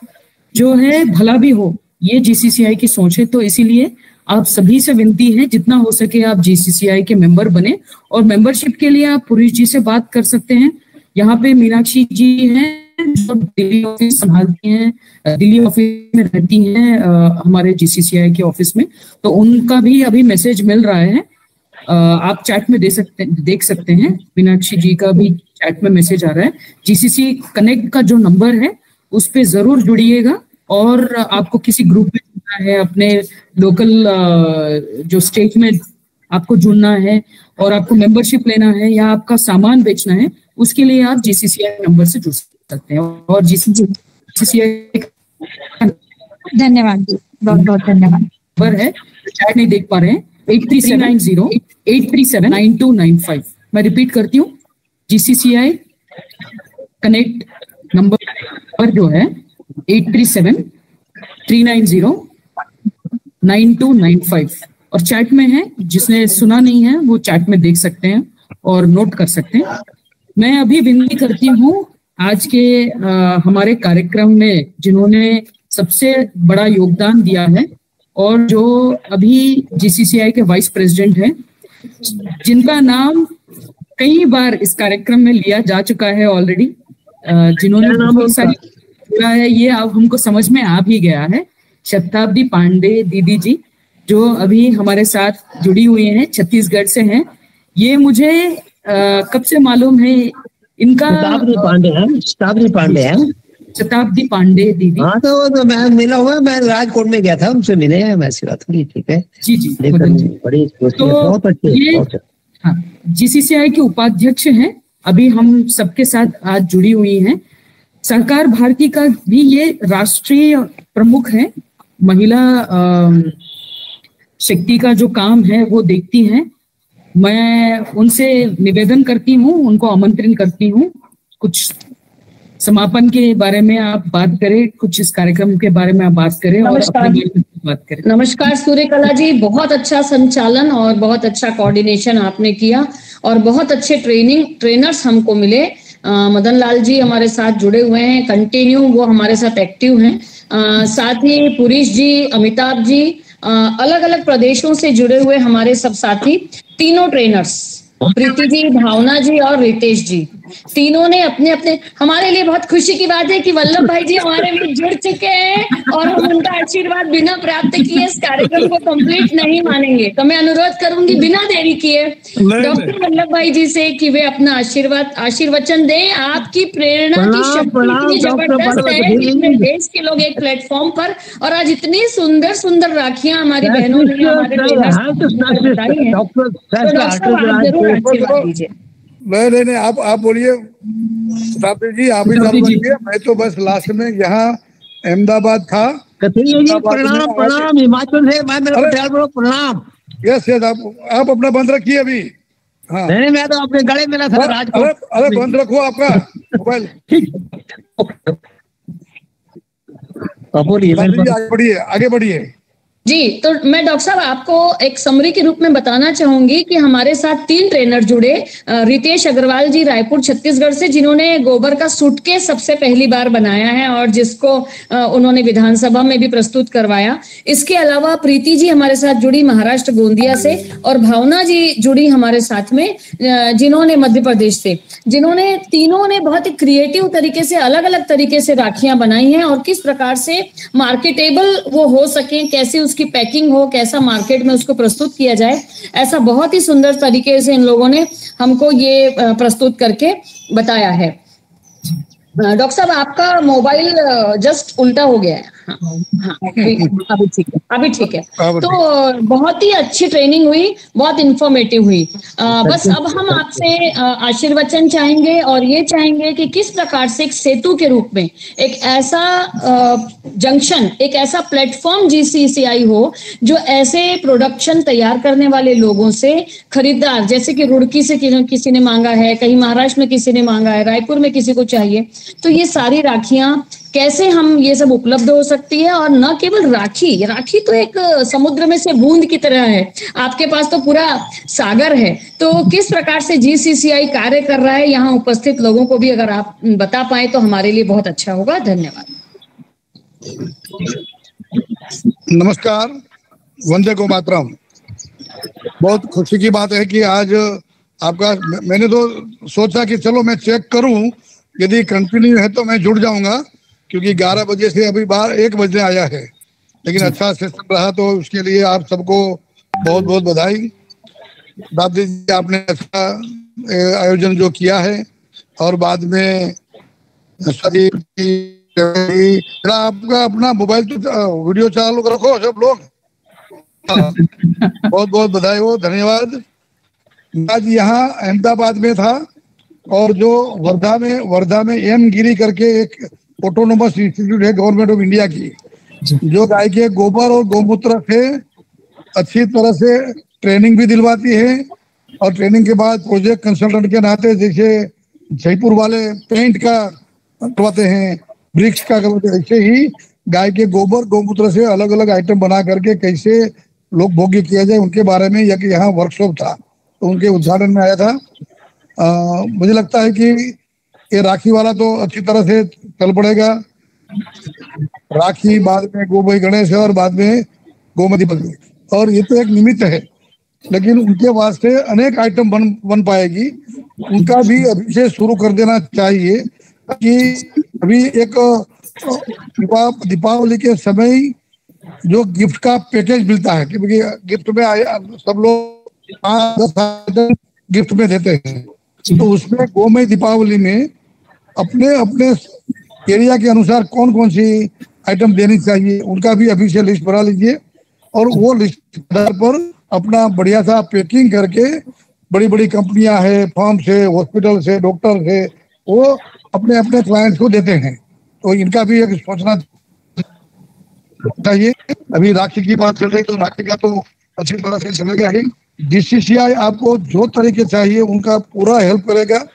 जो है भला भी हो, ये जीसीसीआई की सोच है। तो इसीलिए आप सभी से विनती है जितना हो सके आप जीसीसीआई के मेंबर बने, और मेंबरशिप के लिए आप पुरीश जी से बात कर सकते हैं। यहाँ पे मीनाक्षी जी हैं जो दिल्ली ऑफिस संभालती हैं, दिल्ली ऑफिस में रहती हैं हमारे जीसीसीआई के ऑफिस में, तो उनका भी अभी मैसेज मिल रहा है, आप चैट में देख सकते हैं। मीनाक्षी जी का भी चैट में मैसेज आ रहा है। जीसीसी कनेक्ट का जो नंबर है उस पे जरूर जुड़िएगा, और आपको किसी ग्रुप में जुड़ना है, अपने लोकल जो स्टेट में आपको जुड़ना है और आपको मेंबरशिप लेना है या आपका सामान बेचना है, उसके लिए आप जीसीसीआई नंबर से जुड़ सकते हैं। और जीसीसीआई धन्यवाद, बहुत बहुत धन्यवाद। नंबर है, चैट नहीं देख पा रहे हैं, 8370-837-9295। मैं रिपीट करती हूँ, जीसीसीआई कनेक्ट नंबर जो है 8373909295, और चैट में है, जिसने सुना नहीं है वो चैट में देख सकते हैं और नोट कर सकते हैं। मैं अभी विनती करती हूँ आज के हमारे कार्यक्रम में जिन्होंने सबसे बड़ा योगदान दिया है और जो अभी जीसीसीआई के वाइस प्रेसिडेंट हैं, जिनका नाम कई बार इस कार्यक्रम में लिया जा चुका है ऑलरेडी, जिन्होंने बहुत सारी जुड़ा है, ये अब हमको समझ में आ भी गया है। शताब्दी पांडे दीदी जी जो अभी हमारे साथ जुड़ी हुई हैं, छत्तीसगढ़ से हैं। ये मुझे कब से मालूम है इनका, शताब्दी पांडे दीदी। हाँ तो मैं मिला हुआ, मैं राजकोट में गया था, उनसे मिले हैं, वैसी बात हुई। ठीक है जी जी, बड़ी बहुत अच्छी। हाँ, जीसीसीआई के उपाध्यक्ष हैं, अभी हम सबके साथ आज जुड़ी हुई हैं। सहकार भारती का भी ये राष्ट्रीय प्रमुख है, महिला शक्ति का जो काम है वो देखती हैं। मैं उनसे निवेदन करती हूँ, उनको आमंत्रण करती हूँ, कुछ समापन के बारे में आप बात करें, कुछ इस कार्यक्रम के बारे में आप बात करें और अपने बारे में बात करें। नमस्कार सूर्यकला जी, बहुत अच्छा संचालन और बहुत अच्छा कोऑर्डिनेशन आपने किया और बहुत अच्छे ट्रेनर्स हमको मिले। मदन लाल जी हमारे साथ जुड़े हुए हैं, कंटिन्यू वो हमारे साथ एक्टिव हैं। साथ ही पुरीश जी, अमिताभ जी, अलग अलग प्रदेशों से जुड़े हुए हमारे सब साथी, तीनों ट्रेनर्स, प्रीति जी, भावना जी और रितेश जी, तीनों ने अपने अपने, हमारे लिए बहुत खुशी की बात है कि वल्लभ भाई जी हमारे बीच जुड़ चुके हैं और हम उनका आशीर्वाद बिना प्राप्त किए इस कार्यक्रम को कंप्लीट नहीं मानेंगे। तो मैं अनुरोध करूंगी बिना देरी किए डॉक्टर वल्लभ भाई जी से कि वे अपना आशीर्वचन दें। आपकी प्रेरणा की शक्ति इतनी जबरदस्त है जिसमें देश के लोग एक प्लेटफॉर्म पर, और आज इतनी सुंदर सुंदर राखियां हमारी बहनों ने हमारे बताई है। नहीं, आप बोलिए प्रताप जी, आप ही चालू करिए। मैं तो बस लास्ट में यहाँ अहमदाबाद था। प्रणाम हिमाचल से, मैं मेरे को प्रणाम। यस आप अपना बंद रखिए अभी। हाँ नहीं, मैं तो अपने गले में था राजकोट। अरे बंद रखो आपका मोबाइल। बोलिए, आगे बढ़िए जी। तो मैं डॉक्टर साहब आपको एक समरी के रूप में बताना चाहूंगी कि हमारे साथ 3 ट्रेनर जुड़े। रितेश अग्रवाल जी रायपुर छत्तीसगढ़ से, जिन्होंने गोबर का सूटकेस सबसे पहली बार बनाया है और जिसको उन्होंने विधानसभा में भी प्रस्तुत करवाया। इसके अलावा प्रीति जी हमारे साथ जुड़ी महाराष्ट्र गोंदिया से, और भावना जी जुड़ी हमारे साथ में जिन्होंने मध्य प्रदेश से, जिन्होंने तीनों ने बहुत ही क्रिएटिव तरीके से अलग अलग तरीके से राखियां बनाई हैं और किस प्रकार से मार्केटेबल वो हो सके, कैसे उसकी पैकिंग हो, कैसा मार्केट में उसको प्रस्तुत किया जाए, ऐसा बहुत ही सुंदर तरीके से इन लोगों ने हमको ये प्रस्तुत करके बताया है। डॉक्टर साहब आपका मोबाइल जस्ट उल्टा हो गया है। हाँ, अभी ठीक है। तो बहुत ही अच्छी ट्रेनिंग हुई, बहुत इंफॉर्मेटिव हुई। बस अब हम आपसे आशीर्वचन चाहेंगे और ये चाहेंगे कि किस प्रकार से एक सेतु के रूप में एक ऐसा जंक्शन, एक ऐसा प्लेटफॉर्म GCCI हो जो ऐसे प्रोडक्शन तैयार करने वाले लोगों से खरीदार, जैसे कि रुड़की से किसी ने मांगा है, कहीं महाराष्ट्र में किसी ने मांगा है, रायपुर में किसी को चाहिए, तो ये सारी राखियां कैसे हम ये सब उपलब्ध हो सकती है। और न केवल राखी तो एक समुद्र में से बूंद की तरह है, आपके पास तो पूरा सागर है। तो किस प्रकार से GCCI कार्य कर रहा है, यहाँ उपस्थित लोगों को भी अगर आप बता पाए तो हमारे लिए बहुत अच्छा होगा। धन्यवाद। नमस्कार, वंदे गो मातरम। बहुत खुशी की बात है कि आज आपका, मैंने तो सोचा कि चलो मैं चेक करूं, यदि कंटिन्यू है तो मैं जुड़ जाऊंगा, क्योंकि 11 बजे से अभी 1 बजने आया है, लेकिन अच्छा सेशन रहा तो उसके लिए आप सबको बहुत बहुत बधाई। दादी जी, आपने अच्छा आयोजन जो किया है, और बाद में सभी आपका अपना मोबाइल तो वीडियो चालू रखो सब लोग। बहुत बहुत बधाई हो, धन्यवाद। आज यहाँ अहमदाबाद में था, और जो वर्धा में एम गिरी करके एक ऑटोनोमस इंस्टीट्यूट है गवर्नमेंट ऑफ इंडिया की, जो गाय के गोबर और गौमूत्र से अच्छी तरह से ट्रेनिंग भी दिलवाती है, और ट्रेनिंग के बाद प्रोजेक्ट कंसल्टेंट के नाते, जैसे जयपुर वाले पेंट का करवाते हैं, ब्रिक्स का करवाते हैं, ऐसे ही गाय के गोबर गौमूत्र से अलग अलग आइटम बना करके कैसे लोग भोग्य किया जाए, उनके बारे में यहाँ वर्कशॉप था, तो उनके उद्घाटन में आया था। मुझे लगता है कि ये राखी वाला तो अच्छी तरह से चल पड़ेगा। राखी, बाद में गोमती गणेश है, और बाद में गोमती बल्ली, और ये तो एक निमित्त है, लेकिन उनके वास्ते अनेक आइटम बन पाएगी। उनका भी अभी से शुरू कर देना चाहिए, कि अभी एक दीपावली के समय जो गिफ्ट का पैकेज मिलता है, क्योंकि गिफ्ट में सब लोग 5-10 आइटम गिफ्ट में देते हैं, तो उसमें गोमती दीपावली में अपने अपने एरिया के अनुसार कौन कौन सी आइटम देनी चाहिए, उनका भी अभी से लिस्ट बना लीजिए, और वो लिस्ट पर अपना बढ़िया सा पैकिंग करके, बड़ी बड़ी कंपनियां हैं, फार्म से, हॉस्पिटल से, डॉक्टर से, वो अपने अपने क्लाइंट्स को देते हैं, तो इनका भी एक सोचना चाहिए। अभी राखी की बात चल रही, तो राखी का तो अच्छी तरह से चलेगा ही। GCCI आपको जो तरीके चाहिए उनका पूरा हेल्प करेगा।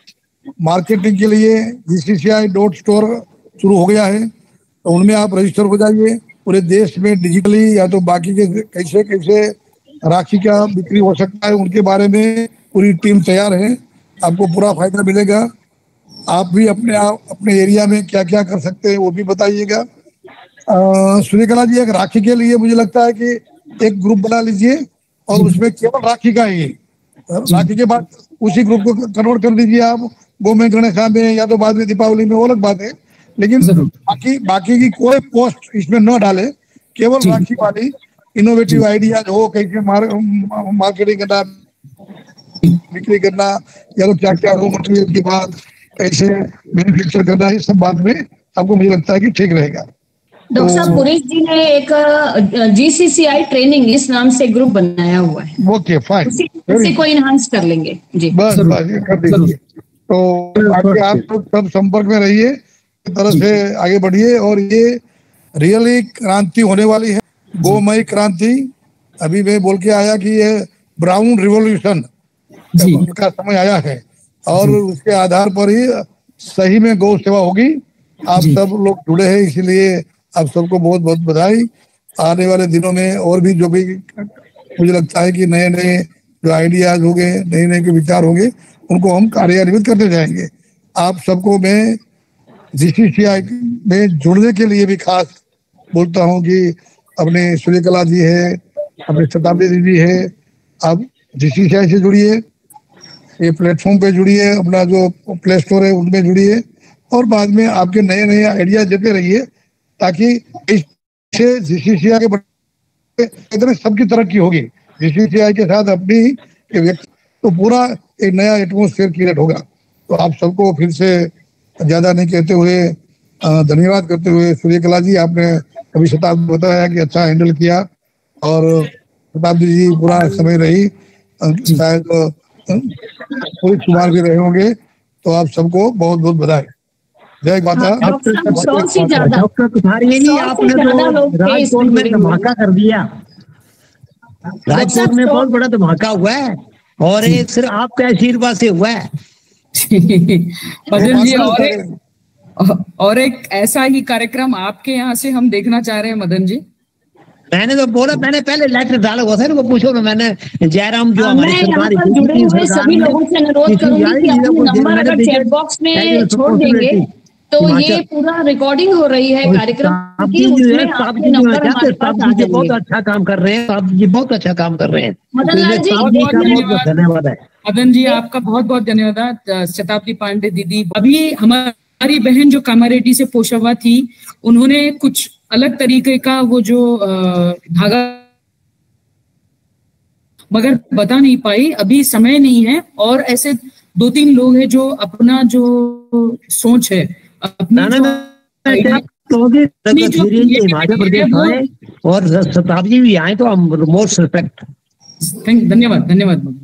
मार्केटिंग के लिए GCCI.store शुरू हो गया है, तो उनमें आप रजिस्टर हो जाइए। पूरे देश में डिजिटली या तो बाकी के कैसे कैसे राखी का बिक्री हो सकता है उनके बारे में पूरी टीम तैयार है, आपको पूरा फायदा मिलेगा। आप भी अपने एरिया में क्या क्या कर सकते हैं वो भी बताइएगा। सूर्यकला जी, एक राखी के लिए मुझे लगता है कि एक ग्रुप बना लीजिए और उसमें केवल राखी का ही, राखी के बाद उसी ग्रुप को कन्वर्ट कर दीजिए आप गो में, गणेशा में, या तो बाद में दीपावली में, वो अलग बात है। लेकिन बाकी की कोई पोस्ट इसमें न डाले, केवल राखी वाली इनोवेटिव आइडियाज हो, कैसे मार्केटिंग करना, बिक्री करना, या तो क्या क्या रॉ मटेरियल की बात, कैसे मैन्युफैक्चर करना, ये सब बात में आपको मुझे लगता है कि ठीक रहेगा। डॉक्टर साहब, पुरेश जी ने एक GCCI ट्रेनिंग इस नाम से ग्रुप बनाया हुआ है। ओके, फाइन, उसी को इनहांस कर लेंगे जी। बस ये कर दीजिए। तो आगे आप सब संपर्क में रहिए, तरह से आगे बढ़िए। और ये रियली क्रांति होने वाली है, गोमय क्रांति। अभी मैं बोल के आया कि ये ब्राउन रिवॉल्यूशन का समय आया है और उसके आधार पर ही सही में गौ सेवा होगी। आप सब लोग जुड़े हैं, इसलिए आप सबको बहुत बहुत बधाई। आने वाले दिनों में और भी जो भी मुझे लगता है कि नए नए जो आइडियाज होंगे, नए नए के विचार होंगे, उनको हम कार्यान्वित करते जाएंगे। आप सबको मैं GCCI में जुड़ने के लिए भी खास बोलता हूँ कि अपने सूर्यकला जी है, अपने शताब्दी दीदी है, आप GCCI से जुड़िए, ये प्लेटफॉर्म पे जुड़िए, अपना जो प्ले स्टोर है उनमें जुड़िए और बाद में आपके नए नए आइडिया देते रहिए, ताकि इससे GCCI के इतने सबकी तरक्की होगी। GCCI के साथ अपनी व्यक्ति तो पूरा एक नया एटमोस्फेयर क्रिएट होगा। तो आप सबको फिर से ज्यादा नहीं कहते हुए धन्यवाद करते हुए, सूर्यकला जी आपने कभी शताब्दी बताया कि अच्छा हैंडल किया, और शताब्दी जी पूरा समय रही, शायद पुलिस कुमार भी रहे होंगे। तो आप सबको बहुत बहुत बधाई। जय माता। डॉक्टर कुठारिया जी, आपने तो राजकोट में धमाका कर दिया। राजकोट में बहुत बड़ा धमाका हुआ है और ये सिर्फ आपके आशीर्वाद से हुआ है। मदन जी, और एक ऐसा ही कार्यक्रम आपके यहाँ से हम देखना चाह रहे हैं मदन जी। मैंने तो बोला, मैंने पहले लेटर डाला हुआ था ना, वो पूछो ना, मैंने जयराम जो हमारी सरकारी जुड़े हुए सभी लोगों से अनुरोध करूंगी कि अपने नंबर अगर चैट बॉक्स में छोड़ देंगे तो ये पूरा रिकॉर्डिंग हो रही है कार्यक्रम की, उसमें आपके नंबर हमारे पास आ जाएंगे। बहुत अच्छा काम कर रहे हैं आप जी, बहुत अच्छा काम कर रहे हैं। मदन लाल जी, धन्यवाद है। मदन जी, आपका बहुत बहुत धन्यवाद। शताब्दी पांडे दीदी, अभी हमारी बहन जो कामारेड्डी से पोशवा थी, उन्होंने कुछ अलग तरीके का वो जो धागा, मगर बता नहीं पाई, अभी समय नहीं है। और ऐसे 2-3 लोग हैं जो अपना जो सोच है, हिमाचल प्रदेश आए और शताब्दी भी आए, तो हम मोस्ट रिस्पेक्ट। धन्यवाद धन्यवाद।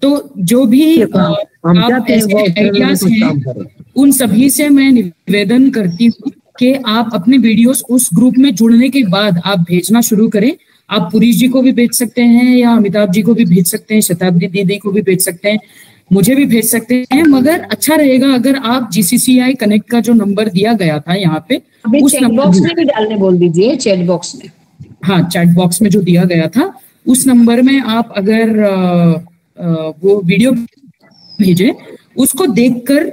तो जो भी आप ऐसे आइडियाज हैं, उन सभी से मैं निवेदन करती हूँ कि आप अपने वीडियोस उस ग्रुप में जुड़ने के बाद आप भेजना शुरू करें। आप पुरीश जी को भी भेज सकते हैं, या अमिताभ जी को भी भेज सकते हैं, शताब्दी दीदी को भी भेज सकते हैं, मुझे भी भेज सकते हैं। मगर अच्छा रहेगा अगर आप GCCI कनेक्ट का जो नंबर दिया गया था यहाँ पे, उस चैट बॉक्स में भी डालने बोल दीजिए, चैट बॉक्स में। हाँ, चैट बॉक्स में जो दिया गया था उस नंबर में आप अगर वो वीडियो भेजे, उसको देखकर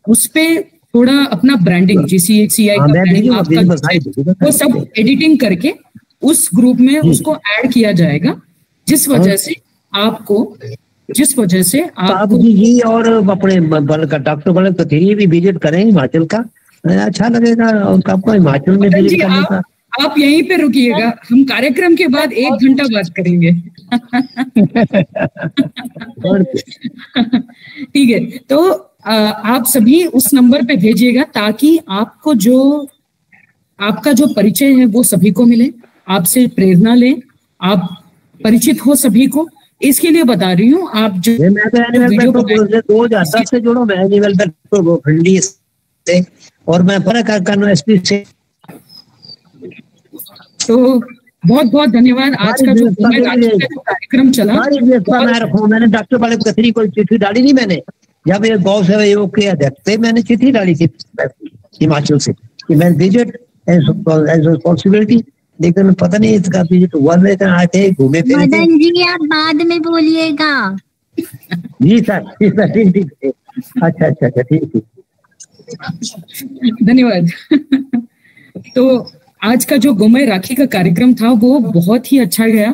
उस पे थोड़ा अपना ब्रांडिंग, GCCI का ब्रांडिंग आपका वो सब एडिटिंग करके उस ग्रुप में उसको ऐड किया जाएगा, जिस वजह से आपको जी और अपने डॉक्टर बलक कथेरी भी विजिट करेंगे हिमाचल का, अच्छा लगेगा आपको हिमाचल में विजिट करने का। आप यहीं पे रुकिएगा, हम कार्यक्रम के बाद 1 घंटा बात करेंगे। ठीक है, तो आप सभी उस नंबर पे भेजिएगा, ताकि आपको जो आपका जो परिचय है वो सभी को मिले, आपसे प्रेरणा लें, आप परिचित हो सभी को। इसके लिए बता रही हूँ, आप जो मैं तो 2010 से जुड़ा, मैं एनिमल फंडी से, और मैं फर्क SP से। तो बहुत बहुत धन्यवाद। आज का जो कार्यक्रम चला, मैंने डॉक्टर बालेब कथरी को चिट्ठी डाली नहीं, मैंने जब ये गौ सेवा योग के अध्यक्ष थे, मैंने चिट्ठी डाली थी हिमाचल से कि मैं विजिट एज रिस्पॉन्सिबिलिटी, लेकिन पता नहीं इसका विजिट हुआ, लेकिन आए थे घूमे फिरे। मदन जी आप बाद में बोलिएगा। जी सर, ठीक। अच्छा ठीक। धन्यवाद। तो आज का जो गौमय राखी का कार्यक्रम था वो बहुत ही अच्छा गया।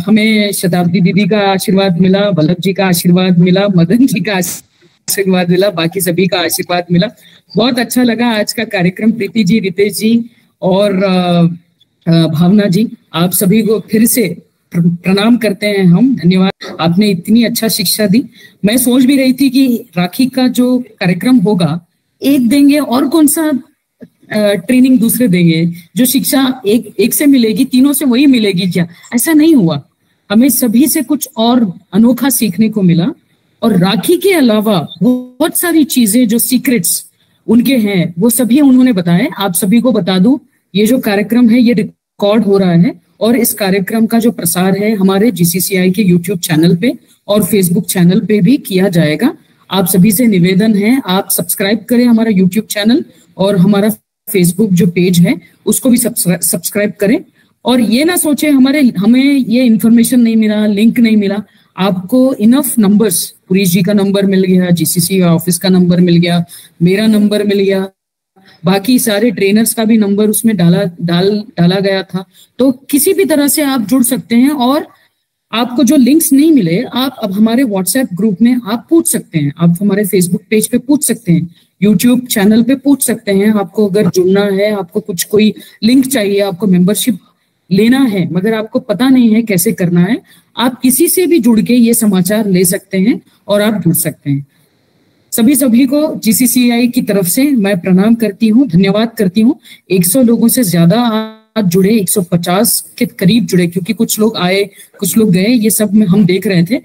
हमें शताब्दी दीदी का आशीर्वाद मिला, वल्लभ जी का आशीर्वाद मिला, मदन जी का आशीर्वाद मिला, बाकी सभी का आशीर्वाद मिला। बहुत अच्छा लगा आज का कार्यक्रम। प्रीति जी, रितेश जी और भावना जी, आप सभी को फिर से प्रणाम करते हैं हम। धन्यवाद, आपने इतनी अच्छा शिक्षा दी। मैं सोच भी रही थी कि राखी का जो कार्यक्रम होगा एक देंगे और कौन सा ट्रेनिंग दूसरे देंगे, जो शिक्षा एक से मिलेगी तीनों से वही मिलेगी क्या? ऐसा नहीं हुआ, हमें सभी से कुछ और अनोखा सीखने को मिला। और राखी के अलावा बहुत सारी चीजें जो सीक्रेट्स उनके हैं वो सभी उन्होंने बताए। आप सभी को बता दूं, ये जो कार्यक्रम है ये रिकॉर्ड हो रहा है और इस कार्यक्रम का जो प्रसार है हमारे GCCI के YouTube चैनल पे और Facebook चैनल पे भी किया जाएगा। आप सभी से निवेदन है, आप सब्सक्राइब करें हमारा YouTube चैनल और हमारा फेसबुक जो पेज है उसको भी सब्सक्राइब करें। और ये ना सोचे हमें ये इन्फॉर्मेशन नहीं मिला, लिंक नहीं मिला। आपको इनफ नंबर्स, पुरीश जी का नंबर मिल गया, GCC ऑफिस का नंबर मिल गया, मेरा नंबर मिल गया, बाकी सारे ट्रेनर्स का भी नंबर उसमें डाला गया था। तो किसी भी तरह से आप जुड़ सकते हैं। और आपको जो लिंक्स नहीं मिले, आप अब हमारे व्हाट्सएप ग्रुप में आप पूछ सकते हैं, आप हमारे फेसबुक पेज पे पूछ सकते हैं, यूट्यूब चैनल पे पूछ सकते हैं। आपको अगर जुड़ना है, आपको कुछ कोई लिंक चाहिए, आपको मेंबरशिप लेना है मगर आपको पता नहीं है कैसे करना है, आप किसी से भी जुड़ के ये समाचार ले सकते हैं और आप जुड़ सकते हैं। सभी को GCCI की तरफ से मैं प्रणाम करती हूँ, धन्यवाद करती हूँ। 100 लोगों से ज्यादा आज जुड़े, 150 के करीब जुड़े, क्योंकि कुछ लोग आए कुछ लोग गए, ये सब हम देख रहे थे।